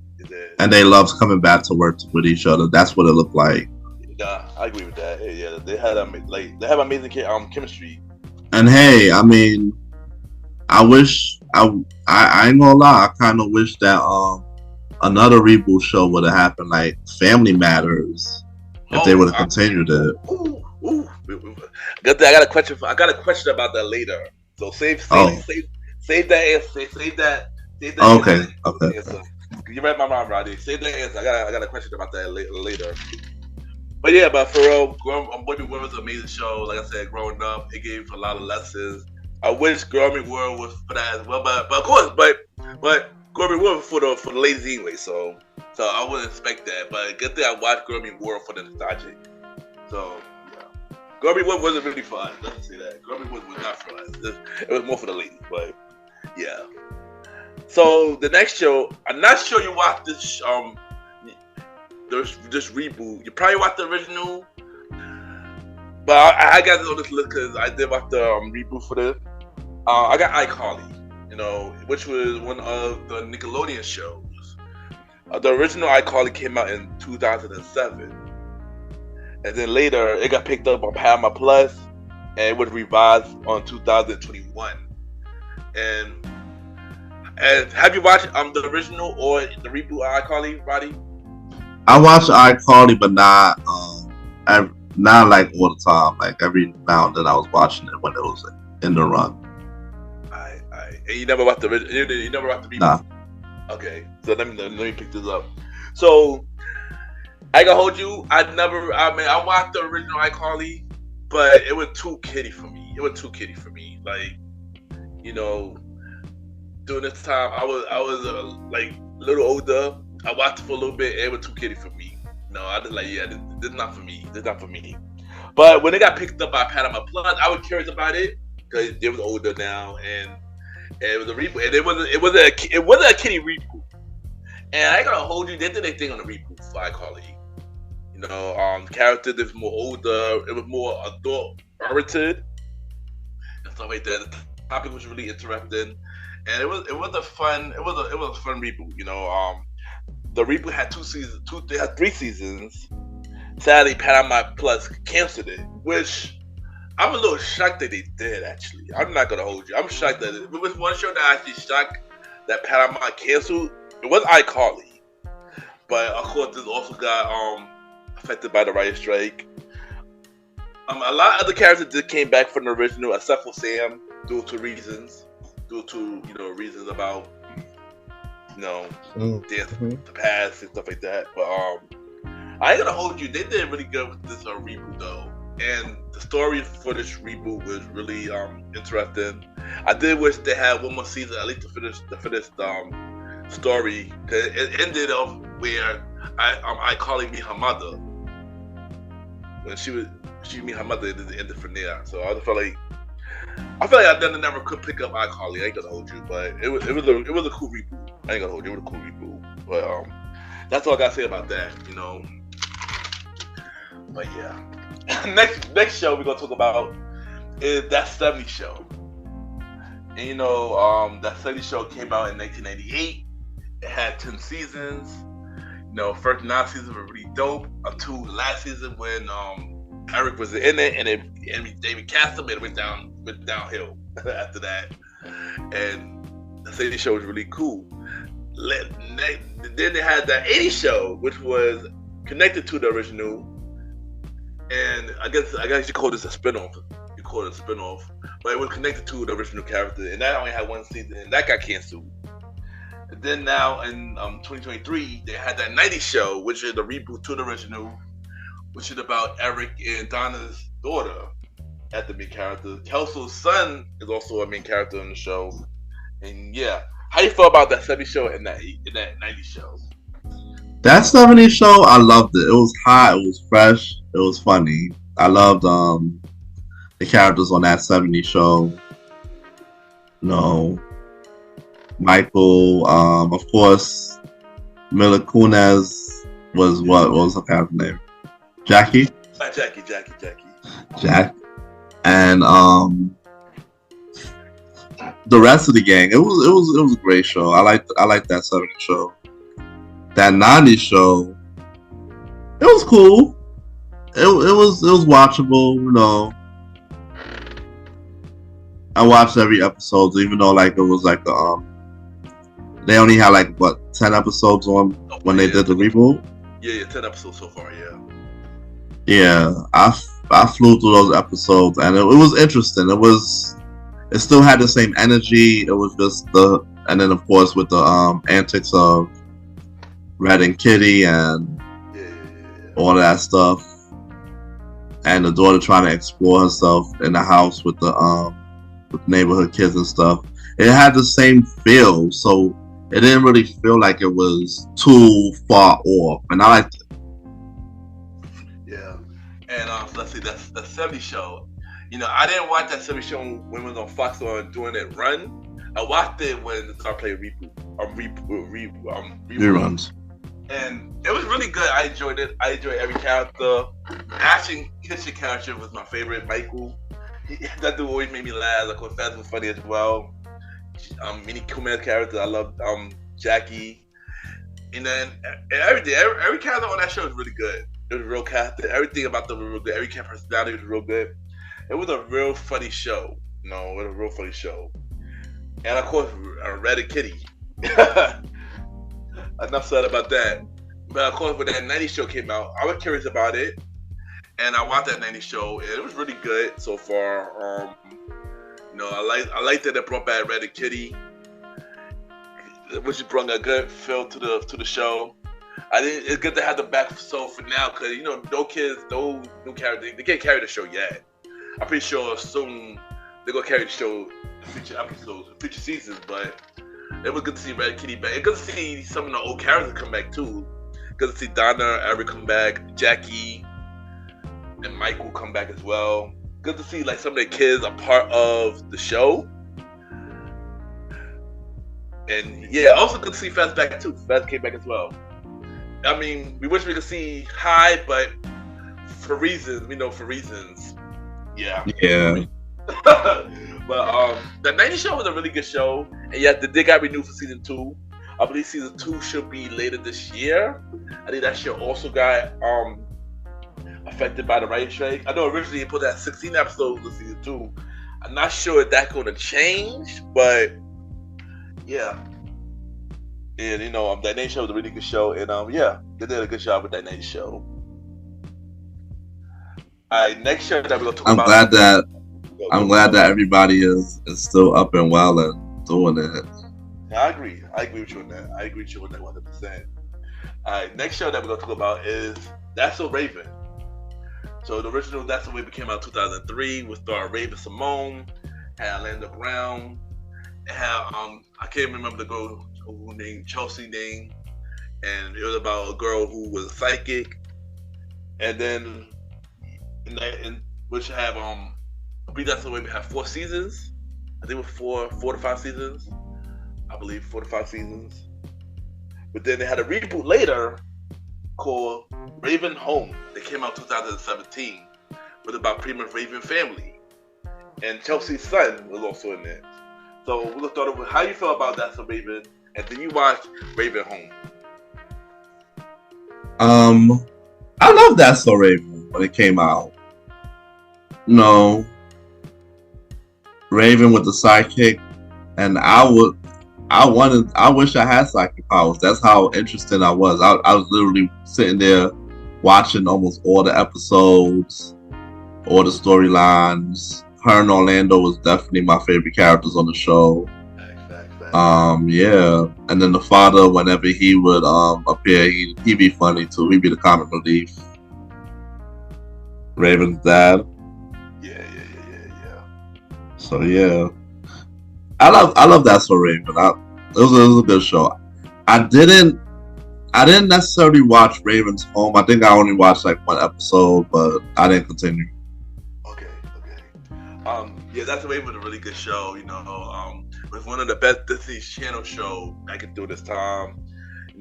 Speaker 2: And they loved coming back to work with each other. That's what it looked like.
Speaker 1: Yeah, I agree with that. Yeah, they had amazing chemistry.
Speaker 2: And hey, I mean, I wish I ain't gonna lie. I kind of wish that another reboot show would have happened, like Family Matters, if they would have continued it.
Speaker 1: I got a question. I got a question about that later. So save that answer. Save that.
Speaker 2: Okay.
Speaker 1: Answer. You read my mind, Roddy. Save that answer. I got a question about that later. But for real, Boy Meets World was an amazing show. Like I said, growing up, it gave a lot of lessons. I wish Girl Meets World was for that as well, but of course, but Girl Meets World for the ladies anyway. So I wouldn't expect that. But good thing I watched Girl Meets World for the nostalgic. So yeah, Girl Meets World wasn't really fun. Let's say that Girl Meets World was not for us. It was more for the ladies. But yeah. So the next show, I'm not sure you watched this this reboot. You probably watched the original, but I got this on this list because I did watch the reboot for this. I got iCarly, which was one of the Nickelodeon shows. The original iCarly came out in 2007, and then later it got picked up on Paramount Plus, and it was revised on 2021. And have you watched the original or the reboot of iCarly, Roddy?
Speaker 2: I watched iCarly, but not like all the time. Like every now and then, I was watching it when it was in the run.
Speaker 1: And you never watched the original? You never watched the reboot?
Speaker 2: Nah.
Speaker 1: Okay, so let me pick this up. So I can hold you. I watched the original iCarly, but it was too kiddie for me. Like, during this time, I was like a little older. I watched it for a little bit. It was too kiddie for me. No, I just this is not for me. But when it got picked up by Paramount Plus, I was curious about it because it was older now, and it was a reboot. And it wasn't a kiddie reboot. And I ain't gonna hold you. They did their thing on the reboot for iCarly. The character that was more older. It was more adult oriented and stuff like that. The topic was really interesting, and it was a fun reboot. The reboot had 2 seasons. They had 3 seasons. Sadly, Paramount Plus canceled it, which I'm a little shocked that they did. Actually, I'm not gonna hold you. I'm shocked that it was one show that I actually shocked that Paramount canceled. It was iCarly, but of course, this also got affected by the writer's strike. A lot of the characters that came back from the original, except for Sam, due to reasons about you know, dance
Speaker 2: Mm-hmm.
Speaker 1: the past and stuff like that. But I ain't gonna hold you. They did really good with this reboot though, and the story for this reboot was really interesting. I did wish they had one more season at least to finish story, because it ended off where I calling me her mother when she meet her mother. It ended from there. So I just felt like I never could pick up iCarly. I ain't gonna hold you, but it was a cool reboot. I ain't gonna hold you. It was a cool reboot. But that's all I gotta say about that. You know. But yeah, next show we're gonna talk about is That 70s Show. And you know, That 70s Show came out in 1998. It had 10 seasons. You know, first 9 seasons were really dope until last season when Eric was in it, and David cast him, and it went downhill after that. And the 70s Show was really cool. Then they had that 80s Show, which was connected to the original. And I guess you call this a spinoff. You call it a spinoff, but it was connected to the original character, and that only had 1 season, and that got canceled. And then now in 2023, they had that 90s Show, which is the reboot to the original, which is about Eric and Donna's daughter as the main character. Kelso's son is also a main character in the show. And yeah, how you feel about that 70s Show and that 90s Show?
Speaker 2: That 70s Show, I loved it. It was hot. It was fresh. It was funny. I loved the characters on that 70s Show. No, Michael. Of course, Mila Kunis was what was her character name? Jackie.
Speaker 1: Jackie.
Speaker 2: Jack. And the rest of the gang. It was a great show. I liked that 70s Show. That 90s Show, it was cool. It was watchable, you know. I watched every episode, even though like it was like they only had like what 10 episodes on when they did the reboot.
Speaker 1: Yeah, 10 episodes so far. Yeah.
Speaker 2: Yeah, I flew through those episodes, and it was interesting. It still had the same energy. It was just and then of course with the antics of Red and Kitty and all of that stuff, and the daughter trying to explore herself in the house with the neighborhood kids and stuff. It had the same feel, so it didn't really feel like it was too far off, and I liked it.
Speaker 1: Yeah, and so let's see, that's the 70s Show. You know, I didn't watch that 70s Show when it was on Fox on doing it run. I watched it when it started playing
Speaker 2: Reruns.
Speaker 1: And it was really good. I enjoyed it. I enjoyed every character. Ashton Kutcher character was my favorite, Michael. That dude always made me laugh. Of course, that was funny as well. Minnie Kuma's character, I loved Jackie. And then every character on that show was really good. It was a real character. Everything about them was real good. Every character personality was real good. It was a real funny show. You know, it was a real funny show. And of course, Red and Kitty. Enough said about that. But of course, when that 90s Show came out, I was curious about it. And I watched that 90s Show, and it was really good so far. You know, I liked that it brought back Red and Kitty, which brought a good feel to the show. It's good to have them back so for now, because you know, those new characters, they can't carry the show yet. I'm pretty sure soon they're gonna carry the show in future episodes, future seasons. But it was good to see Red and Kitty back. It's good to see some of the old characters come back too. Good to see Donna, Eric come back, Jackie, and Michael come back as well. Good to see like some of the kids are part of the show. And yeah, also good to see Fez back too. Fez came back as well. I mean, we wish we could see High, but for reasons. Yeah. But the 90s Show was a really good show. And yet they got renewed for season 2. I believe season 2 should be later this year. I think that show also got affected by the writing strike. I know originally they put that 16 episodes in season 2. I'm not sure if that's going to change, but yeah. And you know, that 90s Show was a really good show, and yeah, they did a good job with that 90s Show. Alright, next show that we're gonna talk about.
Speaker 2: I'm glad that everybody is still up and well and doing it.
Speaker 1: I agree. I agree with you on that. I agree with you on that 100%. All right, next show that we're gonna talk about is That's So Raven. So the original That's So Raven came out in 2003 with star Raven Simone, had Orlando Brown, it had I can't remember the girl who named Chelsea name, and it was about a girl who was psychic, and then in which have I believe That's So Raven had 4 seasons. I think it was 4 to 5 seasons. I believe 4 to 5 seasons. But then they had a reboot later called Raven Home. That came out in 2017. It was about pretty much Raven family. And Chelsea's son was also in there. So we're going to start with how you feel about That's So Raven, and then you watch Raven Home.
Speaker 2: I love That's So Raven when it came out. No. Raven with the sidekick, and I wish I had psychic powers. That's how interested I was. I was literally sitting there watching almost all the episodes, all the storylines. Her and Orlando was definitely my favorite characters on the show. Yeah. And then the father, whenever he would appear, he'd be funny too. He'd be the comic relief. Raven's dad.
Speaker 1: Yeah.
Speaker 2: So yeah. I love That's So Raven. It was a good show. I didn't necessarily watch Raven's Home. I think I only watched like 1 episode, but I didn't continue.
Speaker 1: Okay. Yeah, That's So Raven was a really good show. It was one of the best Disney Channel show back through this time.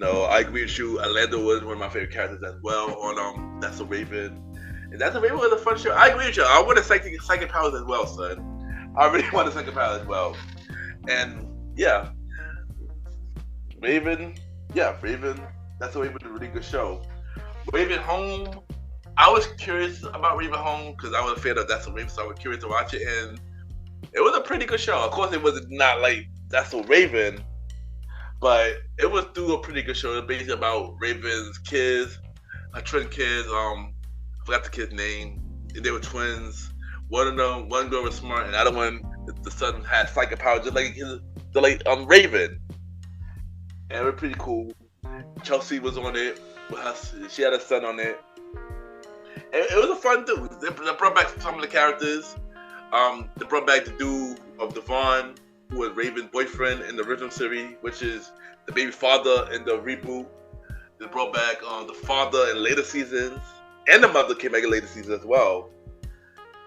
Speaker 1: I agree with you. Orlando was one of my favorite characters as well on That's So Raven. And That's So Raven was a fun show. I agree with you. I want a psychic powers as well, son. I really want a psychic power as well. And yeah, Raven, That's So Raven was a really good show. Raven Home, I was curious about Raven Home because I was a fan of That's So Raven, so I was curious to watch it, and it was a pretty good show. Of course, it was not like That's So Raven, but it was still a pretty good show. It was basically about Raven's kids, her twin kids. I forgot the kid's name. They were twins. One girl was smart, and the other one, the son had psychic power, just like Raven. And it was pretty cool. Chelsea was on it. She had a son on it. And it was a fun dude. They brought back some of the characters. They brought back the dude of Devon, who was Raven's boyfriend in the original series, which is the baby father in the reboot. They brought back the father in later seasons, and the mother came back in later seasons as well.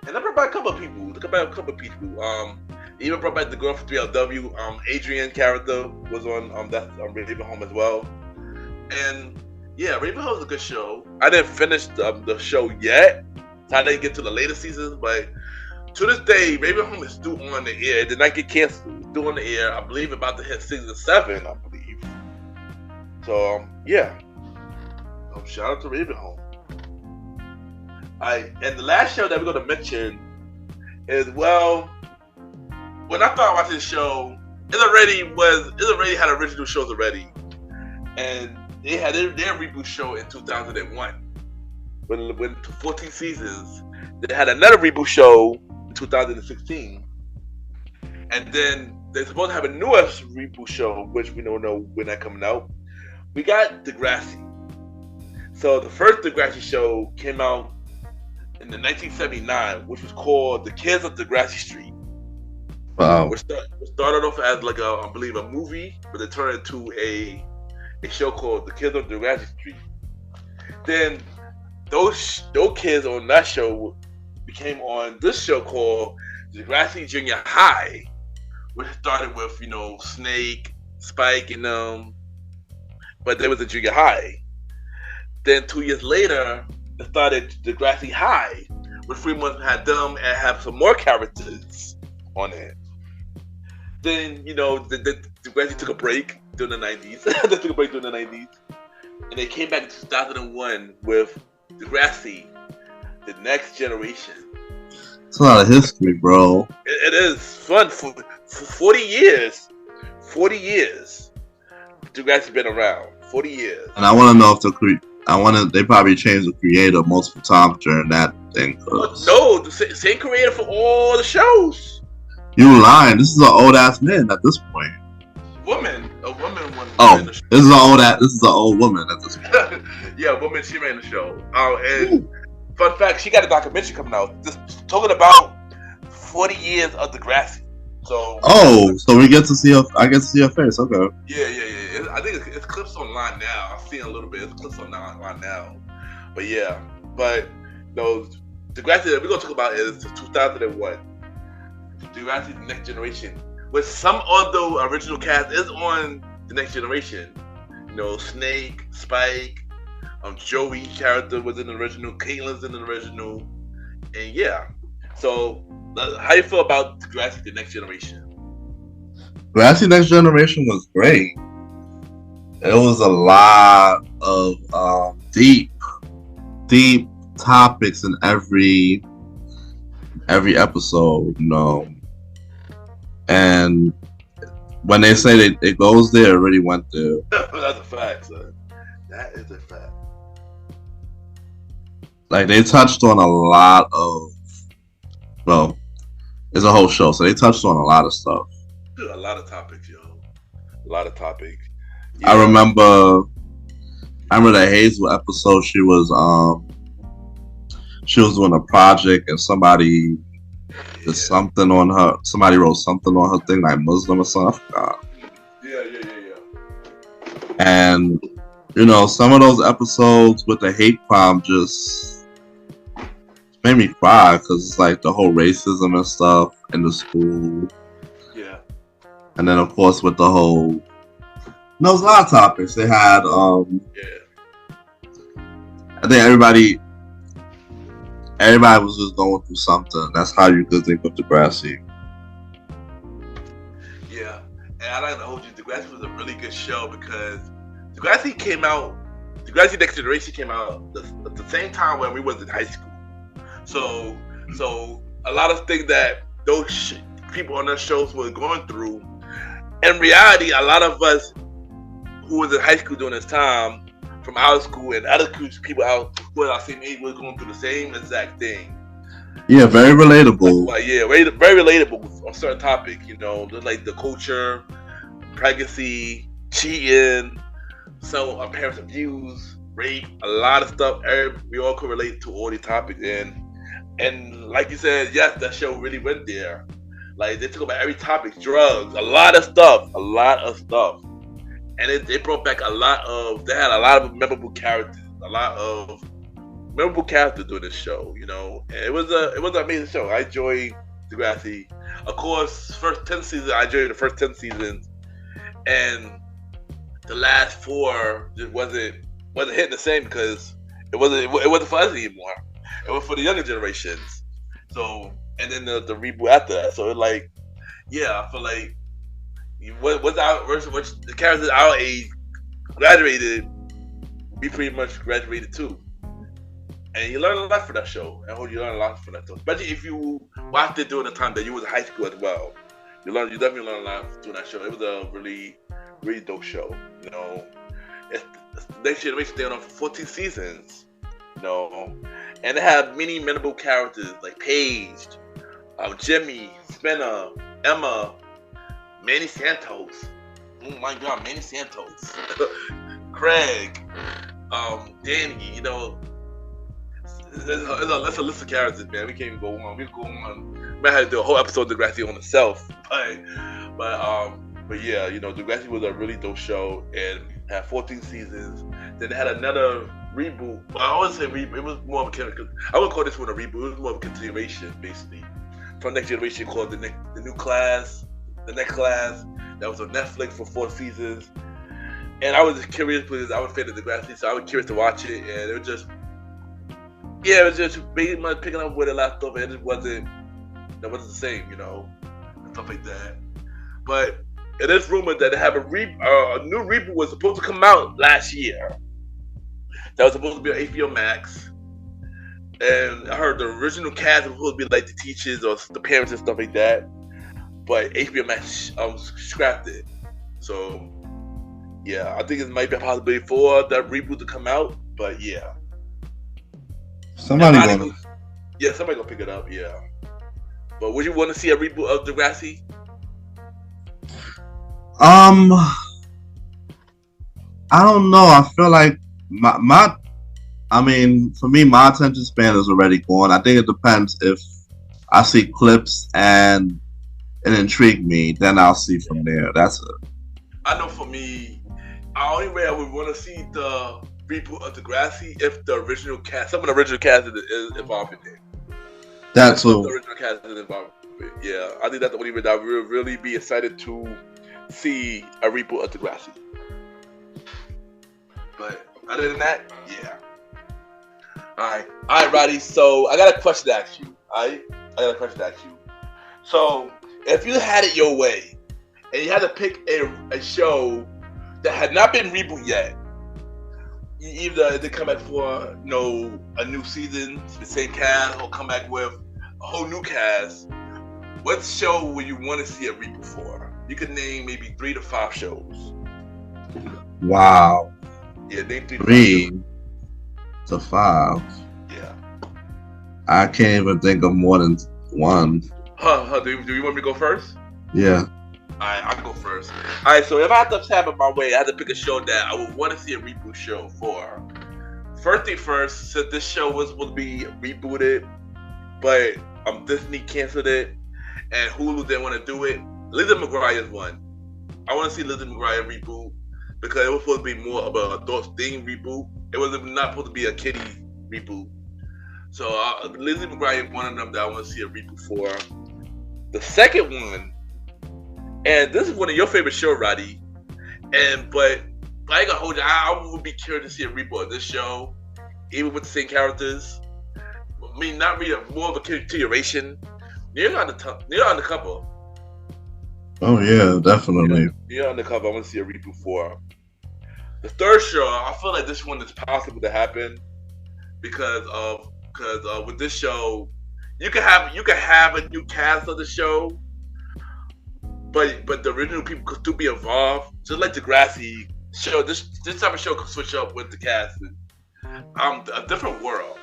Speaker 1: And they brought back a couple of people. They even brought back the girl from 3LW. Adrian character was on that Raven Home as well. And yeah, Raven Home was a good show. I didn't finish the show yet, so I didn't get to the later seasons. But to this day, Raven Home is still on the air. It did not get canceled. It's still on the air. I believe about to hit season 7. I believe. So yeah. Shout out to Raven Home. And the last show that we're going to mention is, well, when I started watching the show, it already had original shows already, and they had their reboot show in 2001. When 14 seasons, they had another reboot show in 2016, and then they're supposed to have a newest reboot show, which we don't know when that's coming out. We got Degrassi. So the first Degrassi show came out in 1979, which was called The Kids of Degrassi Street.
Speaker 2: Wow.
Speaker 1: Which started off as like I believe a movie, but it turned into a show called The Kids of Degrassi Street. Then those kids on that show became on this show called Degrassi Junior High, which started with Snake, Spike, and but there was a junior high. Then 2 years later, they started Degrassi High, which Fremont had them and have some more characters on it. Then, Degrassi took a break during the 90s. They took a break during the 90s. And they came back in 2001 with Degrassi, The Next Generation.
Speaker 2: It's a lot of history, bro.
Speaker 1: It is fun. For 40 years. 40 years. Degrassi's been around. 40 years.
Speaker 2: And I want to know if they probably changed the creator multiple times during that thing.
Speaker 1: No, the same creator for all the shows.
Speaker 2: You lying. This is an old ass man at this point.
Speaker 1: woman was
Speaker 2: Oh, this is an old woman at this
Speaker 1: point. Yeah, a woman. She ran the show. And fun fact, she got a documentary coming out, just talking about 40 years of Degrassi. So.
Speaker 2: Oh, so we get to see her. I get to see her face. Okay.
Speaker 1: Yeah. I think it's clips online now. I've seen a little bit. It's clips online now. But yeah, Degrassi that we're gonna talk about is 2001. Degrassi: The Next Generation, with some of the original cast is on The Next Generation. Snake, Spike, Joey character was in the original, Caitlin's in the original, and yeah. So, how you feel about Degrassi: The Next Generation?
Speaker 2: Degrassi: Next Generation was great. It was a lot of deep topics in every episode, and when they say it goes there, it really went there.
Speaker 1: That's a fact, son. That is a fact.
Speaker 2: Like, they touched on a lot of, it's a whole show, so they touched on a lot of stuff.
Speaker 1: A lot of topics, yo. A lot of topics.
Speaker 2: Yeah. I remember the Hazel episode. She was doing a project, and somebody did something on her. Somebody wrote something on her thing, like Muslim or something.
Speaker 1: Yeah.
Speaker 2: And some of those episodes with the hate crime just made me cry, because it's like the whole racism and stuff in the school.
Speaker 1: Yeah. And
Speaker 2: then of course with the whole, there's a lot of topics they had. I think everybody was just going through something. That's how you could think of Degrassi.
Speaker 1: Yeah, and I like to hold you. Degrassi was a really good show because Degrassi Next Generation came out at the same time when we was in high school. So a lot of things that those people on those shows were going through, in reality, a lot of us who was in high school during this time, from our school and other people out who are our same age, was going through the same exact thing.
Speaker 2: Yeah, very relatable.
Speaker 1: Very relatable on certain topics, like the culture, pregnancy, cheating, some our parents' abuse, rape, a lot of stuff. We all could relate to all these topics, and like you said, yes, that show really went there. Like, they talk about every topic, drugs, a lot of stuff. And it brought back they had a lot of memorable characters, during this show, And it was an amazing show. I enjoyed Degrassi. Of course, first 10 seasons, I enjoyed the first 10 seasons. And the last 4 just wasn't hitting the same, because it wasn't for us anymore. It was for the younger generations. So, and then the reboot after that. So it's like, yeah, I feel like the characters our age graduated, we pretty much graduated too. And you learn a lot from that show. I hope you learn a lot from that show. Especially if you watched it during the time that you was in high school as well. You definitely learn a lot during that show. It was a really, really dope show. It's the Next Generation stayed on for 14 seasons. And it had many memorable characters like Paige, Jimmy, Spinner, Emma, Manny Santos. Oh my God, Manny Santos. Craig, Danny. That's a list of characters, man. We can't even go on. We go on. We might have to do a whole episode of Degrassi on itself. But yeah, Degrassi was a really dope show and had 14 seasons. Then they had another reboot. Well, I wouldn't say reboot. It was more of a, I wouldn't call this one a reboot. It was more of a continuation, basically, from Next Generation, called the Next Class. That was on Netflix for 4 seasons. And I was just curious because I was a fan of Degrassi, so I was curious to watch it. And it was just pretty much picking up where it left off. And it wasn't the same, and stuff like that. But it is rumored that they have a new reboot was supposed to come out last year. That was supposed to be on HBO Max. And I heard the original cast was supposed to be like the teachers or the parents and stuff like that. But HBO Max scrapped it. So, yeah, I think it might be a possibility for that reboot to come out. But, yeah.
Speaker 2: Somebody gonna
Speaker 1: pick it up, yeah. But would you want to see a reboot of Degrassi?
Speaker 2: Um, I don't know. I feel like my I mean, for me, my attention span is already gone. I think it depends if I see clips and it intrigue me, then I'll see from there. That's it.
Speaker 1: I know for me, the only way I would want to see the reboot of Degrassi if the original cast, some of the original cast is involved in it.
Speaker 2: That's
Speaker 1: The
Speaker 2: all.
Speaker 1: original cast is involved in it. Yeah, I think that's the only way that I would really be excited to see a reboot of Degrassi. But other than that, yeah. All right, Roddy. So I got a question to ask you. I got a question to ask you. So if you had it your way, and you had to pick a show that had not been rebooted yet, either they come back for a new season, the same cast, or come back with a whole new cast, what show would you want to see a reboot for? You could name maybe 3 to 5 shows.
Speaker 2: Wow.
Speaker 1: Yeah, name 3
Speaker 2: to 5.
Speaker 1: Yeah.
Speaker 2: I can't even think of more than one.
Speaker 1: Do you want me to go first?
Speaker 2: Yeah.
Speaker 1: Alright, I'll go first. Alright, so if I had to have it my way, I had to pick a show that I would want to see a reboot show for. First thing first, since this show was supposed to be rebooted, but Disney canceled it, and Hulu didn't want to do it, Lizzie McGuire is one. I want to see Lizzie McGuire reboot because it was supposed to be more of an adult theme reboot. It was not supposed to be a kiddie reboot. So Lizzie McGuire is one of them that I want to see a reboot for. The second one, and this is one of your favorite shows, Roddy. But I ain't gonna hold you. I would be curious to see a reboot of this show, even with the same characters. I mean, not really more of a continuation. Near Undercover.
Speaker 2: Oh yeah, definitely.
Speaker 1: Near Undercover. I want to see a reboot for. The third show, I feel like this one is possible to happen because with this show, you can have a new cast of the show, but the original people could still be involved, just like Degrassi show. This type of show could switch up with the cast. A different world.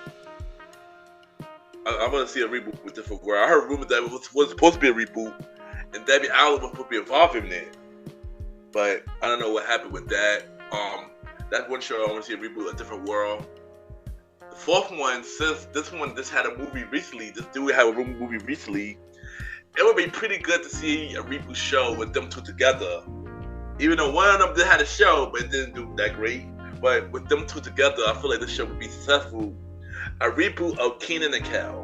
Speaker 1: I want to see a reboot with Different World. I heard rumors that it was supposed to be a reboot, and Debbie Allen was supposed to be involved in it, but I don't know what happened with that. That's one show I want to see a reboot, A Different World. The fourth one, since this had a movie recently, this dude had a movie recently, it would be pretty good to see a reboot show with them two together. Even though one of them had a show, but it didn't do that great. But with them two together, I feel like this show would be successful. A reboot of Kenan and Kel.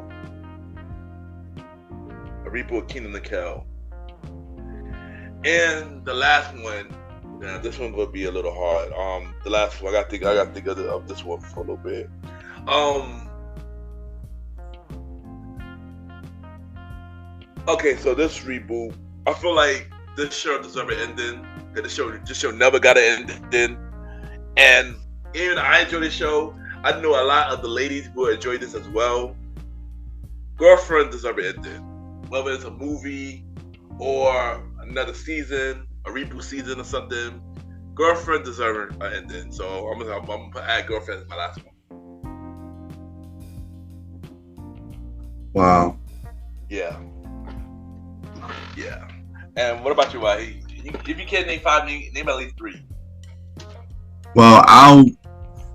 Speaker 1: And the last one, now this one gonna be a little hard. The last one, I gotta think of this one for a little bit. Okay, so this reboot, I feel like this show deserves an ending. This show never got an ending. And even I enjoy this show. I know a lot of the ladies will enjoy this as well. Girlfriend deserves an ending. Whether it's a movie or another season, a reboot season or something, Girlfriend deserves an ending. So I'm gonna add Girlfriend as my last one.
Speaker 2: Wow.
Speaker 1: Yeah. And what about you, Wahi? If you can't name 5, name at least 3.
Speaker 2: Well,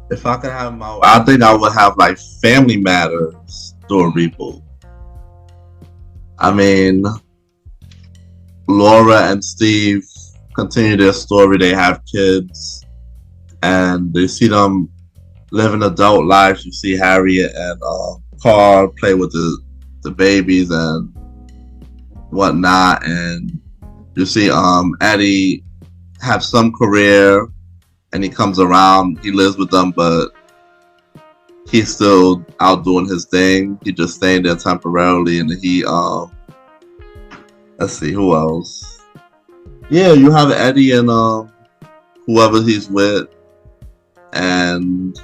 Speaker 2: if I could have I think I would have like Family Matters do a reboot. I mean, Laura and Steve continue their story. They have kids, and they see them living adult lives. You see Harriet and Carl play with the babies and whatnot, and you see Eddie have some career, and he comes around. He lives with them, but he's still out doing his thing. He just staying there temporarily, and he let's see who else. Yeah, you have Eddie and whoever he's with, and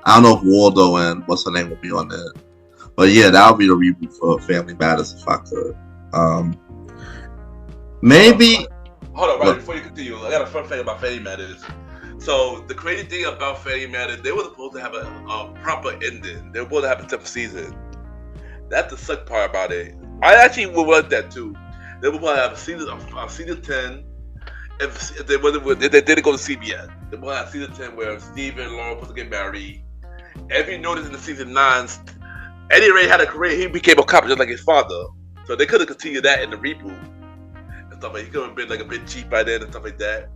Speaker 2: I don't know if Waldo and what's her name will be on it, but yeah, that would be the reboot for Family Matters if I could. Maybe.
Speaker 1: Hold on, right before you continue, I got a fun fact about Family Matters. So the crazy thing about Family Matters, they were supposed to have a proper ending. They were supposed to have a 10th season. That's the suck part about it. I actually would like that too. They were supposed to have a season 10, if they didn't go to CBS. The one at season 10 where Steve and Lauren supposed to get married. If you notice in the season 9, Eddie Ray had a career. He became a cop just like his father. So they could have continued that in the reboot and stuff like. He could have been like a bit cheap by then and stuff like that.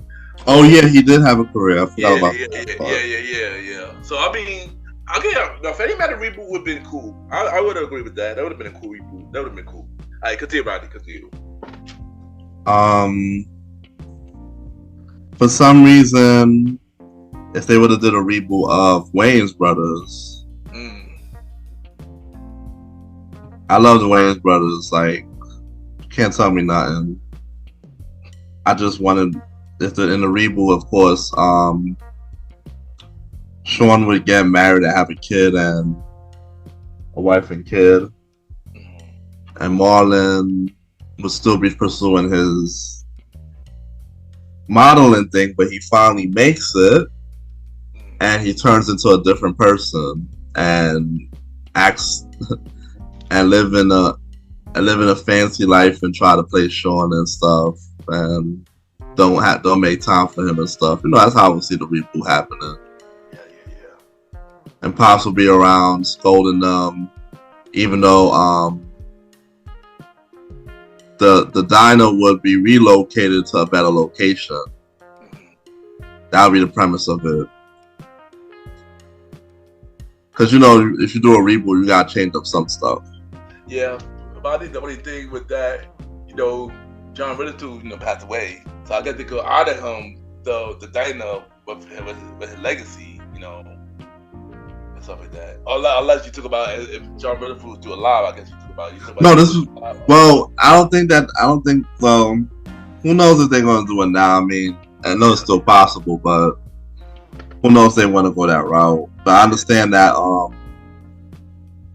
Speaker 2: Oh yeah, he did have a career. I forgot about
Speaker 1: that. Yeah. So I mean, okay, now if Eddie made a reboot would have been cool. I would agree with that. That would have been a cool reboot. That would have been cool. All right, continue, Roddy. Continue.
Speaker 2: For some reason, if they would have did a reboot of Wayans Brothers, I love the Wayans Brothers. Like, can't tell me nothing. I just wanted, in the reboot, of course, Sean would get married and have a kid and a wife and kid, and Marlon would still be pursuing his modeling thing, but he finally makes it, and he turns into a different person and acts and live in a fancy life and try to play Sean and stuff, and don't make time for him and stuff. You know, that's how we see the reboot happening.
Speaker 1: Yeah.
Speaker 2: And Pops will be around scolding them, even though the diner would be relocated to a better location. That would be the premise of it. Because, you know, if you do a reboot, you gotta change up some stuff.
Speaker 1: Yeah, but I think the only thing with that, you know, John Ritter too, you know, passed away. So I got to go out of him the diner with his legacy, you know, and stuff like that. Unless you talk about if John Ritter was still alive, I guess you talk about.
Speaker 2: No, this is I don't think. Well, who knows if they're gonna do it now? I mean, I know it's still possible, but who knows if they want to go that route? But I understand that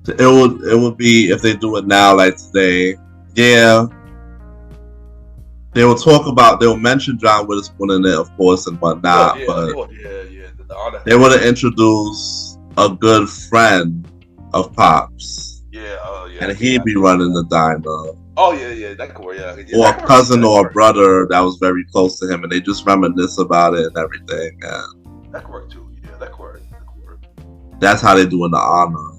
Speaker 2: it would be if they do it now, like today. Yeah, they'll mention John Witherspoon in it, of course, and whatnot.
Speaker 1: The
Speaker 2: they would have introduced a good friend of Pops. And he'd be running the diner.
Speaker 1: Oh yeah, that could work. Yeah,
Speaker 2: or a cousin or a brother that was very close to him, and they just reminisce about it and everything. And
Speaker 1: that could work too. Yeah, that could work.
Speaker 2: That's how they do in the honor.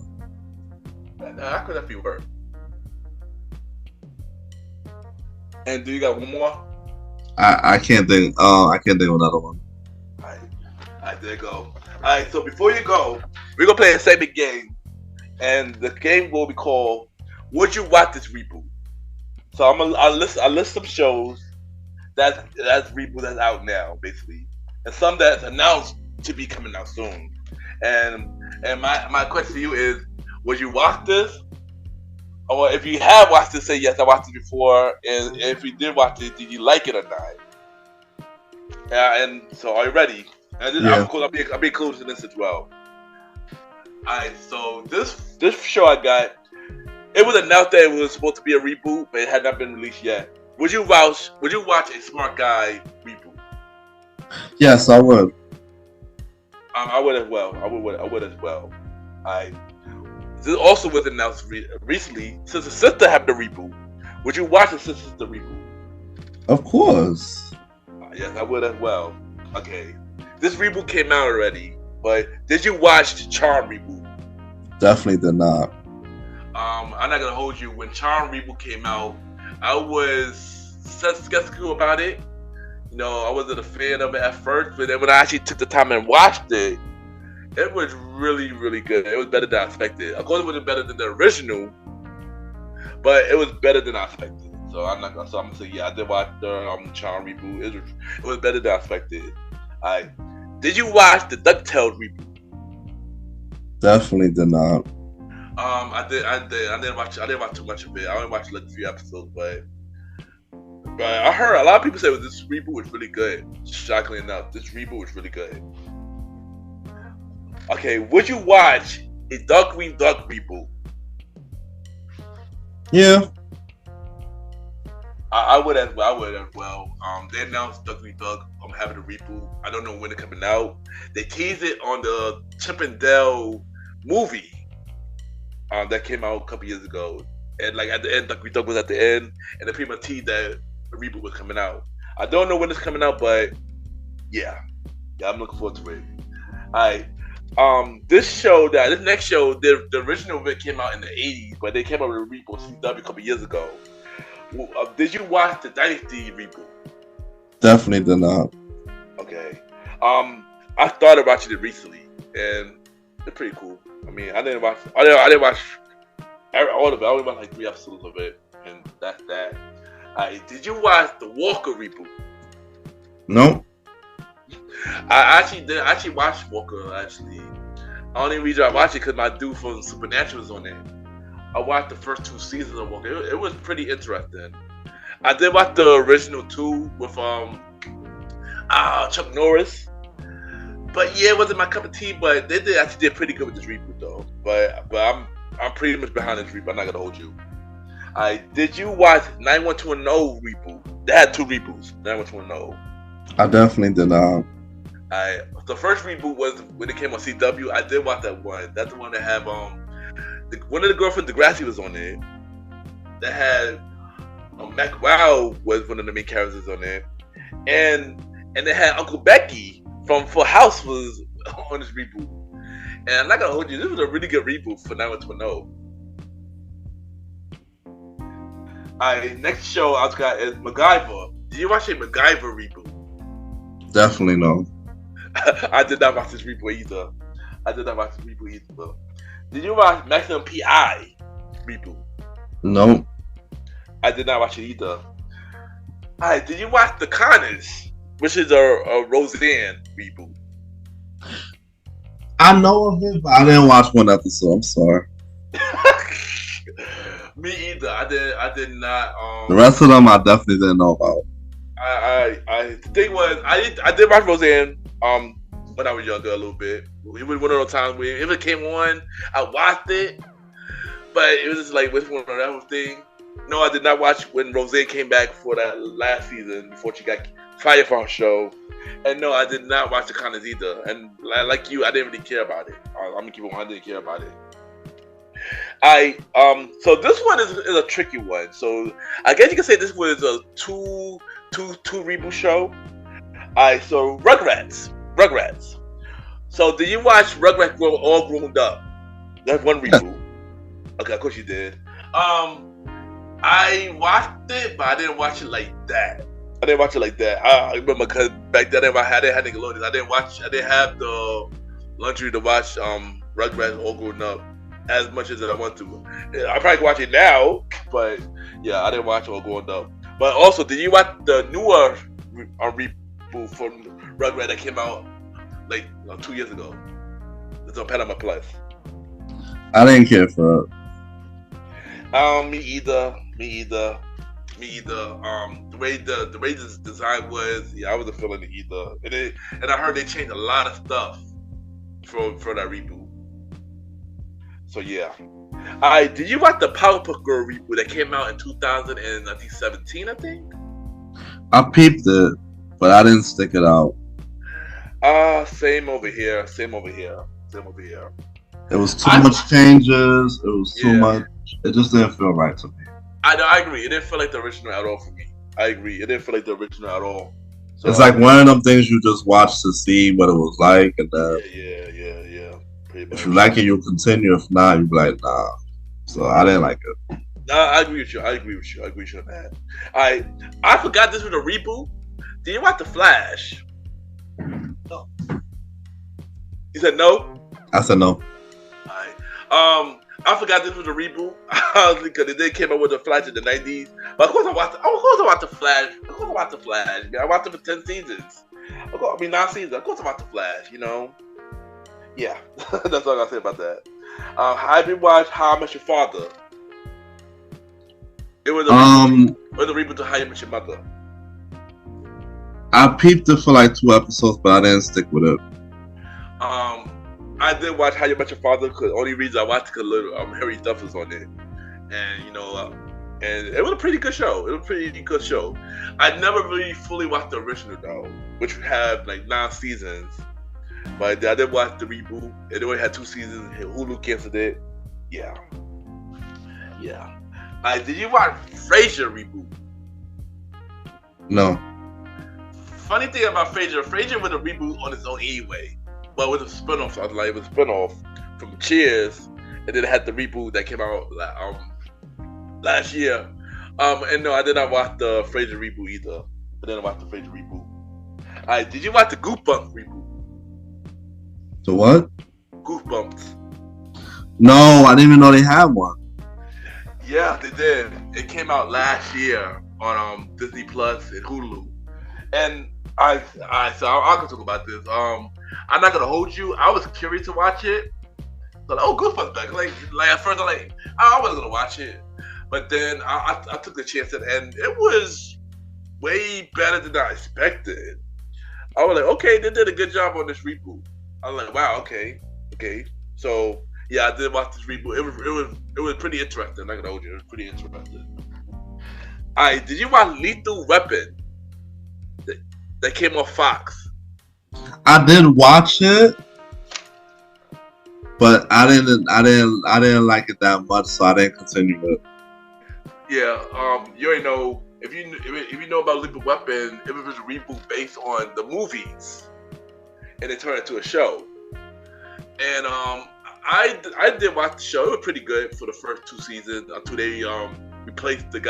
Speaker 1: That could definitely work. And do you got one more?
Speaker 2: I can't think. I can't think of another one.
Speaker 1: All right, there you go. All right, so before you go, we're gonna play a segment game, and the game will be called "Would You Watch This Reboot?" So I'll list some shows that's reboot that's out now, basically, and some that's announced to be coming out soon. And my question to you is, would you watch this? Or if you have watched it, say yes, I watched it before. And if you did watch it, did you like it or not? And so, are you ready? And this, of course, I'll be included in this as well. Alright, so this show I got, it was announced that it was supposed to be a reboot, but it had not been released yet. Would you watch a Smart Guy reboot?
Speaker 2: Yes, I would.
Speaker 1: I would as well. I would as well. This also was announced recently. Sister Sister had the reboot. Would you watch the Sister Sister reboot?
Speaker 2: Of course.
Speaker 1: Yes, I would as well. Okay. This reboot came out already, but did you watch the Charm reboot?
Speaker 2: Definitely did not.
Speaker 1: I'm not gonna hold you. When Charm reboot came out, I was skeptical about it. You know, I wasn't a fan of it at first, but then when I actually took the time and watched it, it was really, really good. It was better than I expected. Of course, it wasn't better than the original, but it was better than I expected. So I'm gonna say, yeah, I did watch the Charm reboot. It was better than I expected. Did you watch the DuckTales reboot?
Speaker 2: Definitely did not.
Speaker 1: I didn't watch too much of it. I only watched like a few episodes, but I heard a lot of people say this reboot was really good. Shockingly enough, this reboot was really good. Okay, would you watch a Darkwing Duck reboot?
Speaker 2: Yeah.
Speaker 1: I would as well. They announced Darkwing Duck having a reboot. I don't know when it's coming out. They teased it on the Chip and Dale movie that came out a couple years ago. And like at the end, Darkwing Duck was at the end, and they pretty much teased that the reboot was coming out. I don't know when it's coming out, but yeah, I'm looking forward to it. Alright. This next show, the original of it came out in the 80s, but they came out with a reboot CW a couple years ago. Did you watch the Dynasty reboot?
Speaker 2: Definitely did not.
Speaker 1: Okay. I started watching it recently, and it's pretty cool. I mean, I didn't watch all of it. I only watched like 3 episodes of it, and that's that. Did you watch the Walker reboot?
Speaker 2: No.
Speaker 1: I actually watched Walker. Actually, the only reason I watched it because my dude from Supernatural was on it. I watched the first 2 seasons of Walker. It was pretty interesting. I did watch the original 2 with Chuck Norris. But yeah, it wasn't my cup of tea. But they actually did pretty good with this reboot though. But I'm pretty much behind this reboot. I'm not gonna hold you. Did you watch 91210 reboot? They had 2 reboots. 91210.
Speaker 2: I definitely did not.
Speaker 1: The first reboot was when it came on CW. I did watch that one. That's the one that had one of the girls from Degrassi was on it. That had Mac Wow was one of the main characters on it, and they had Uncle Becky from Full House was on this reboot. And I'm not gonna hold you. This was a really good reboot for 90210. Next show I've got is MacGyver. Did you watch a MacGyver reboot?
Speaker 2: Definitely no.
Speaker 1: I did not watch this reboot either. Did you watch Maximum PI reboot?
Speaker 2: No.
Speaker 1: I did not watch it either. Did you watch The Conners, which is a Roseanne reboot?
Speaker 2: I know of it, but I didn't watch one episode. I'm sorry.
Speaker 1: Me either. I did not.
Speaker 2: The rest of them I definitely didn't know about.
Speaker 1: The thing was, I did watch Roseanne when I was younger a little bit. It was one of those times where if it came on, I watched it, but it was just like which one of that thing. No, I did not watch when Roseanne came back for that last season before she got fired from her show. And no, I did not watch The Conners either. And like you, I didn't really care about it. I'm gonna keep it 100. I didn't care about it. So this one is a tricky one. So I guess you can say this was a two reboot show. So Rugrats. So did you watch Rugrats All Grown Up? That's one reboot. Okay, of course you did. I watched it, but I didn't watch it like that. I remember because back then I didn't have Nickelodeon. I didn't have the luxury to watch Rugrats All Grown Up as much as I want to. I probably can watch it now, but yeah, I didn't watch All Grown Up. But also, did you watch the newer reboot from Rugrats that came out like 2 years ago? It's on Panama Plus.
Speaker 2: I didn't care for it.
Speaker 1: Me either. The way the design was, I wasn't feeling it either. And I heard they changed a lot of stuff for that reboot. So yeah. Did you watch the Powerpuff Girl reboot that came out in 2017? I think.
Speaker 2: I peeped it, but I didn't stick it out.
Speaker 1: Same over here.
Speaker 2: It was too much changes. It was too much. It just didn't feel right to me.
Speaker 1: I agree. It didn't feel like the original at all for me. I agree. It didn't feel like the original at all. So,
Speaker 2: it's like one of them things you just watch to see what it was like, and then
Speaker 1: yeah. Pretty much.
Speaker 2: If you like it, you'll continue. If not, you'll be like, nah. So I didn't like it.
Speaker 1: No, I agree with you on that. I forgot this was a reboot. Did you watch The Flash? No. You said no?
Speaker 2: I said no.
Speaker 1: I forgot this was a reboot because they came up with The Flash in the 90s. But of course I watched The Flash. Man. I watched it for 10 seasons. 9 seasons. Of course I watched The Flash, you know? Yeah. That's all I gotta say about that. Have you watched How I Met Your Father? It was a reboot to How I Met Your Mother.
Speaker 2: I peeped it for like 2 episodes, but I didn't stick with it.
Speaker 1: I did watch How You Met Your Father because the only reason I watched it because Harry Duff was on it, and and it was a pretty good show. I never really fully watched the original though, which had like 9 seasons. But I did watch the reboot. It only had 2 seasons. Hulu canceled it. Yeah. Did you watch Frasier reboot?
Speaker 2: No.
Speaker 1: funny thing about Frasier was a reboot on its own anyway. Well, with a spinoff, I was like, it was a spinoff from Cheers, and then it had the reboot that came out last year. And no, I did not watch the Frasier reboot either. I didn't watch the Frasier reboot. Alright, did you watch the Goosebumps reboot?
Speaker 2: The what?
Speaker 1: Goosebumps.
Speaker 2: No, I didn't even know they had one.
Speaker 1: Yeah, they did. It came out last year on Disney Plus and Hulu. And so I'll talk about this. I'm not gonna hold you. I was curious to watch it. So Goosebumps back. Like at first I'm like, I wasn't gonna watch it. But then I took the chance and it was way better than I expected. I was like, okay, they did a good job on this reboot. I was like, wow, okay. So yeah, I did watch this reboot. It was pretty interesting. I'm not gonna hold you. It was pretty interesting. Alright, did you watch Lethal Weapon? That came off Fox.
Speaker 2: I did watch it, but I didn't like it that much, so I didn't continue it.
Speaker 1: Yeah, you already know if you know about Lethal Weapon, it was a reboot based on the movies, and it turned into a show. And I did watch the show. It was pretty good for the first 2 seasons until they replaced the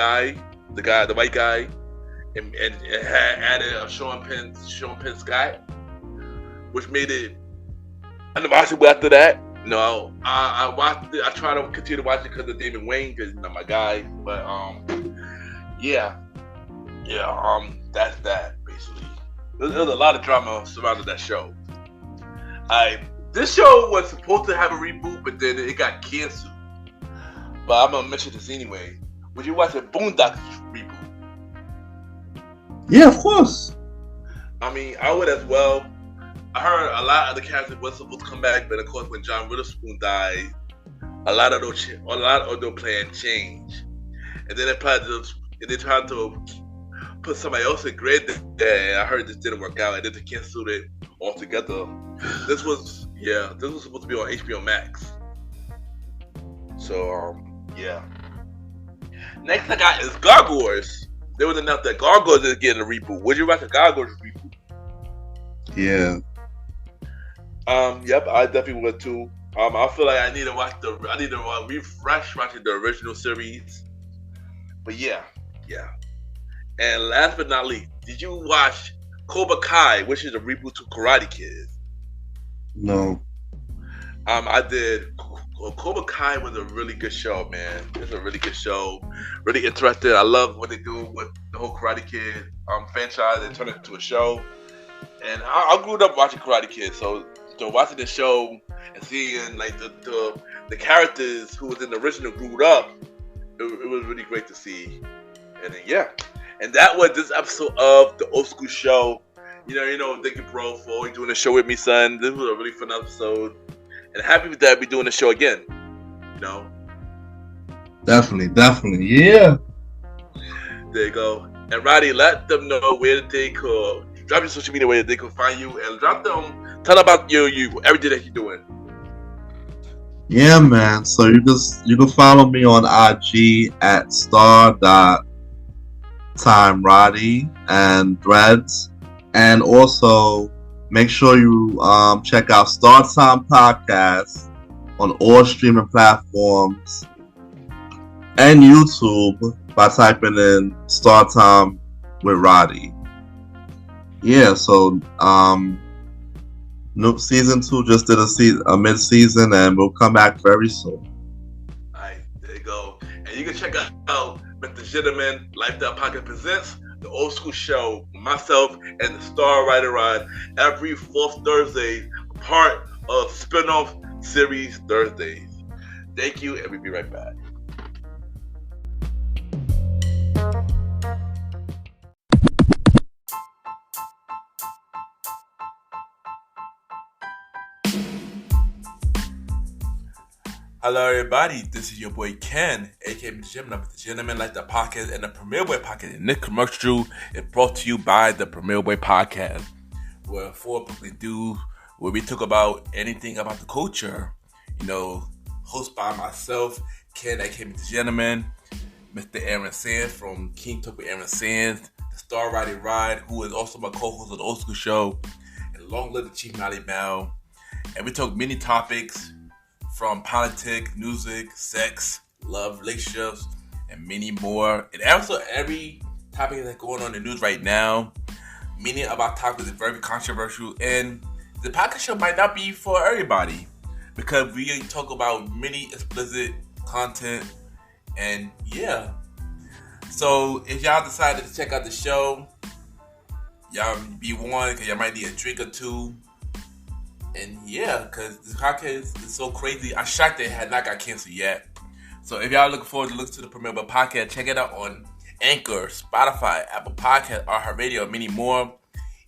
Speaker 1: white guy, and had added a Sean Penn Scott, which made it unwatchable after that. No, I watched it. I tried to continue to watch it because of David Wayne, because my guy. But that's that basically. There's a lot of drama surrounding that show. This show was supposed to have a reboot, but then it got canceled. But I'm gonna mention this anyway. Would you watch a Boondocks reboot?
Speaker 2: Yeah, of course.
Speaker 1: I mean, I would as well. I heard a lot of the characters were supposed to come back, but of course, when John Witherspoon died, a lot of those plans changed, and then they tried to put somebody else in Grid there. And I heard this didn't work out, and then they canceled it altogether. This was supposed to be on HBO Max. So yeah. Next I got is Gargoyles. There was enough that Gargoyles is getting a reboot. Would you watch a Gargoyles reboot?
Speaker 2: Yeah.
Speaker 1: Yep, I definitely would too. I feel like I need to refresh watching the original series. But yeah. And last but not least, did you watch Cobra Kai, which is a reboot to Karate Kid?
Speaker 2: No.
Speaker 1: I did. Cobra Kai was a really good show, man. It's a really good show. Really interesting. I love what they do with the whole Karate Kid franchise. They turned it into a show. And I grew up watching Karate Kid, so watching the show and seeing like the characters who was in the original grew up, it was really great to see. And then, yeah, and that was this episode of the Old School Show. You know, thank you, bro, for always doing the show with me, son. This was a really fun episode, and happy with that. Be doing the show again. You know,
Speaker 2: definitely, yeah.
Speaker 1: There you go. And Roddy, let them know where they could drop your social media, where they could find you, and tell them about you everything that you're doing.
Speaker 2: Yeah, man. So you can follow me on IG at star.timeroddy and Threads, and also make sure you check out Star Time Podcast on all streaming platforms and YouTube by typing in Star Time with Roddy. Yeah, so season 2 just did a mid-season, and we'll come back very soon.
Speaker 1: Alright, there you go. And you can check out MrGentleman Lifestyle Podcast presents the Old School Show with myself and the Star Writer Rod every 4th Thursday, part of Spinoff Series Thursdays. Thank you, and we'll be right back. Hello, everybody. This is your boy Ken, aka MrGentleman, like the podcast and the Premier Boy podcast. And this commercial is brought to you by the Premier Boy podcast, where we talk about anything about the culture. You know, hosted by myself, Ken, aka MrGentleman, Mr. Aaron Sands from King Talk with Aaron Sands, the star Roddy Ride, who is also my co-host of the Old School Show, and long live the Chief Mally Mal. And we talk many topics from politics, music, sex, love, relationships, and many more. And also every topic that's going on in the news right now. Many of our topics are very controversial, and the podcast show might not be for everybody because we talk about many explicit content. And yeah, so if y'all decided to check out the show, y'all be warned because y'all might need a drink or two. And yeah, because this podcast is so crazy. I'm shocked that it had not got canceled yet. So if y'all looking forward to listen to the premiere of the podcast, check it out on Anchor, Spotify, Apple Podcasts, iHeartRadio, and many more.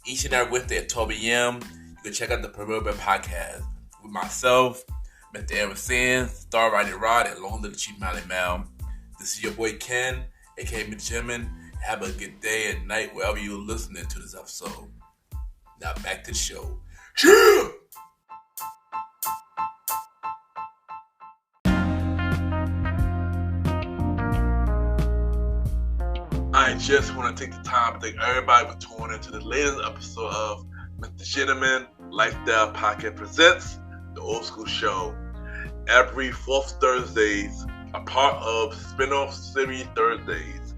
Speaker 1: Each and every Wednesday at 12 a.m. You can check out the premiere of the podcast with myself, Mr. Aaron Sands, Star Roddy Rod, and long live the Chief Mally Mal. This is your boy Ken, aka MrGentleman. Have a good day and night wherever you're listening to this episode. Now back to the show. Yeah! I just want to take the time to thank everybody for tuning into the latest episode of MrGentleman Lifestyle Podcast presents the Old School Show. Every fourth Thursdays, a part of Spinoff series Thursdays.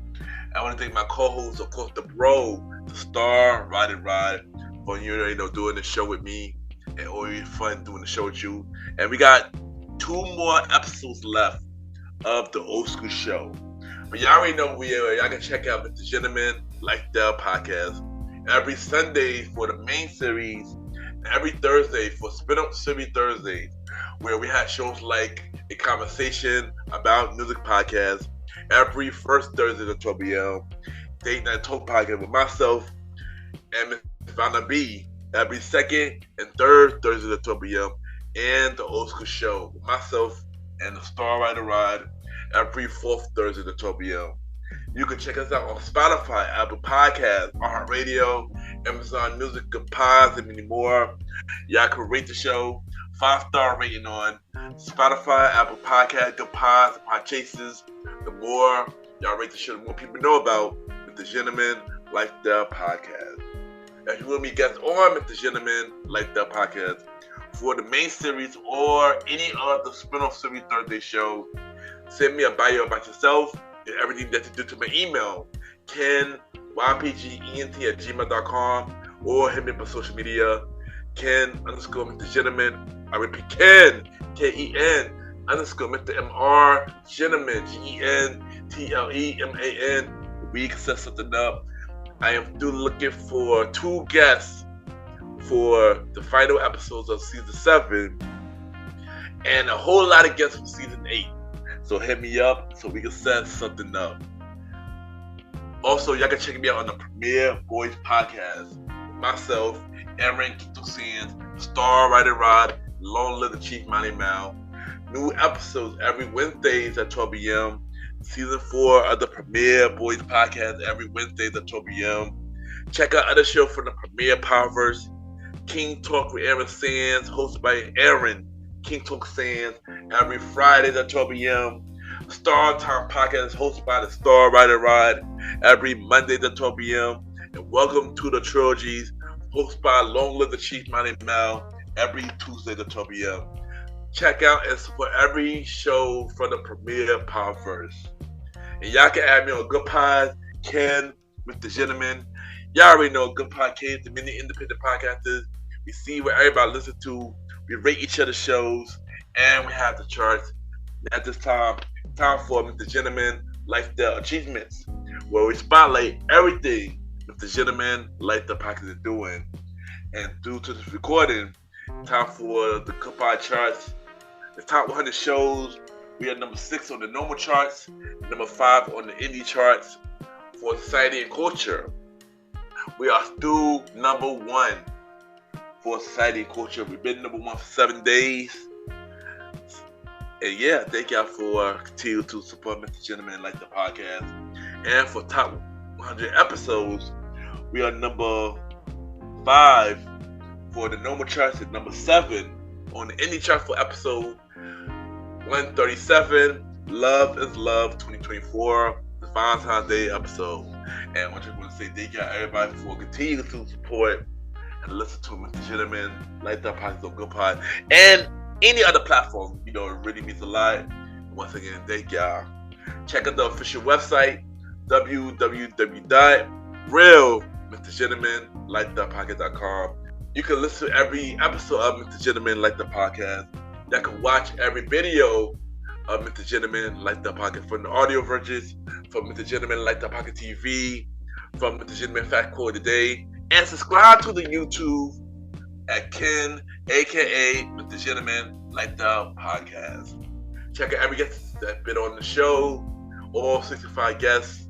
Speaker 1: I want to thank my co-host, of course, the bro, the star, Roddy Rod, for doing the show with me, and always fun doing the show with you. And we got 2 more episodes left of the Old School Show. But y'all already know y'all can check out MrGentleman Lifestyle Podcast every Sunday for the main series, and every Thursday for Spinoff Series Thursdays, where we have shows like A Conversation About Music Podcast every first Thursday at 12 p.m. Date Night Talk Podcast with myself and Ms. Vanna B every second and third Thursday at 12 p.m. and the Old School Show with myself and the Star Rider Ride every fourth Thursday at 12 p.m. You can check us out on Spotify, Apple Podcasts, iHeartRadio, Amazon Music, Good Pods, and many more. Y'all can rate the show 5-star rating on Spotify, Apple Podcasts, Good Pods, and Podchases. The more y'all rate the show, the more people know about MrGentleman Lifestyle Podcast. If you want me guests on MrGentleman Lifestyle Podcast for the main series or any other spin-off series Thursday show, send me a bio about yourself and everything that you do to my email, kenypgent@gmail.com, or hit me up on social media, Ken_MrGentleman. I repeat, Ken, Ken_MrGentleman, GENTLEMAN. We can set something up. I am still looking for 2 guests for the final episodes of season 7 and a whole lot of guests for season 8. So hit me up so we can set something up. Also, y'all can check me out on the Premier Boys Podcast with myself, Aaron Sands, Star Rider Rod, long live the Chief Mally Mal. New episodes every Wednesdays at 12 p.m. Season 4 of the Premier Boys Podcast every Wednesdays at 12 p.m. Check out other shows from the Premier Powerverse, King Talk with Aaron Sands, hosted by Aaron King Talk Sands, every Friday at 12 p.m. Star Time Podcast is hosted by the Star Rider Ride every Monday at 12 p.m. And Welcome to the Trilogies, hosted by Long Live the Chief Mally Mal every Tuesday at 12 p.m. Check out and support every show from the Premier Powerverse. And y'all can add me on Good Pod, Ken, MrGentleman. Y'all already know Good Podcast, the many independent podcasters. We see what everybody listens to. We rate each other's shows, and we have the charts. And at this time for MrGentleman Lifestyle Achievements, where we spotlight everything MrGentleman Lifestyle Podcast is doing. And due to this recording, time for the Good Pod charts. The top 100 shows. We are number 6 on the normal charts, number 5 on the indie charts for society and culture. We are still number 1 for society and culture. We've been number 1 for 7 days. And yeah, thank y'all for continue to support MrGentleman like the podcast. And for top 100 episodes, we are number 5 for the normal charts and number 7 on the indie chart for episode 137, Love is Love 2024, the Valentine's Day episode. And I just want to say thank you everybody for continuing to support and listen to Mr. Gentleman, Like That Podcast on Good Pod, and any other platform. It really means a lot. Once again, thank y'all. Check out the official website, www.realmrgentlemanlikethatpodcast.com. You can listen to every episode of Mr. Gentleman Like the Podcast. You can watch every video of Mr. Gentleman Like the Podcast from the audio versions, from Mr. Gentleman Like the Podcast TV, from Mr. Gentleman Fact Core Today, and subscribe to the YouTube at Ken, aka Mr. Gentleman Like the Podcast. Check out every guest that's been on the show, all 65 guests.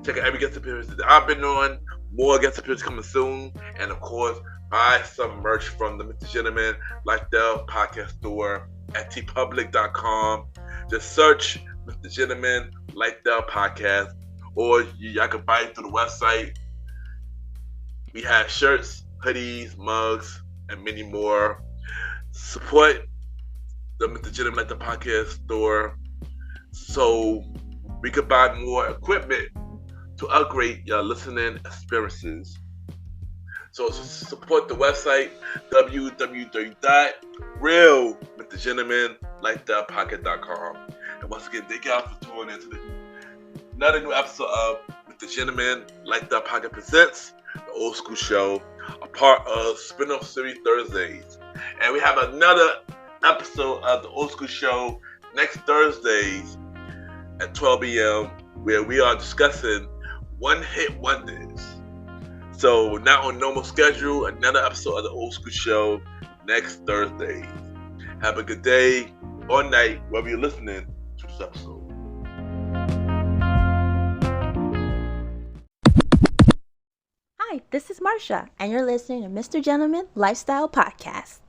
Speaker 1: Check out every guest appearance that I've been on. More guest appearances coming soon, and of course, buy some merch from the Mr. Gentleman Like the Podcast store at tpublic.com. Just search Mr. Gentleman Like the Podcast, or y'all can buy it through the website. We have shirts, hoodies, mugs, and many more. Support the Mr. Gentleman Like the Podcast store so we could buy more equipment to upgrade your listening experiences. So support the website, www.realmrgentlemanlikethatpodcast.com. And once again, thank y'all for tuning in to another new episode of Mr. Gentleman Like That Podcast Presents, the Old School Show, a part of Spinoff Series Thursdays. And we have another episode of the Old School Show next Thursdays at 12 p.m. where we are discussing one-hit wonders. So now on normal schedule, another episode of the Old School Show next Thursday. Have a good day or night, wherever you're listening to this episode.
Speaker 4: Hi, this is Marsha, and you're listening to Mr. Gentleman Lifestyle Podcast.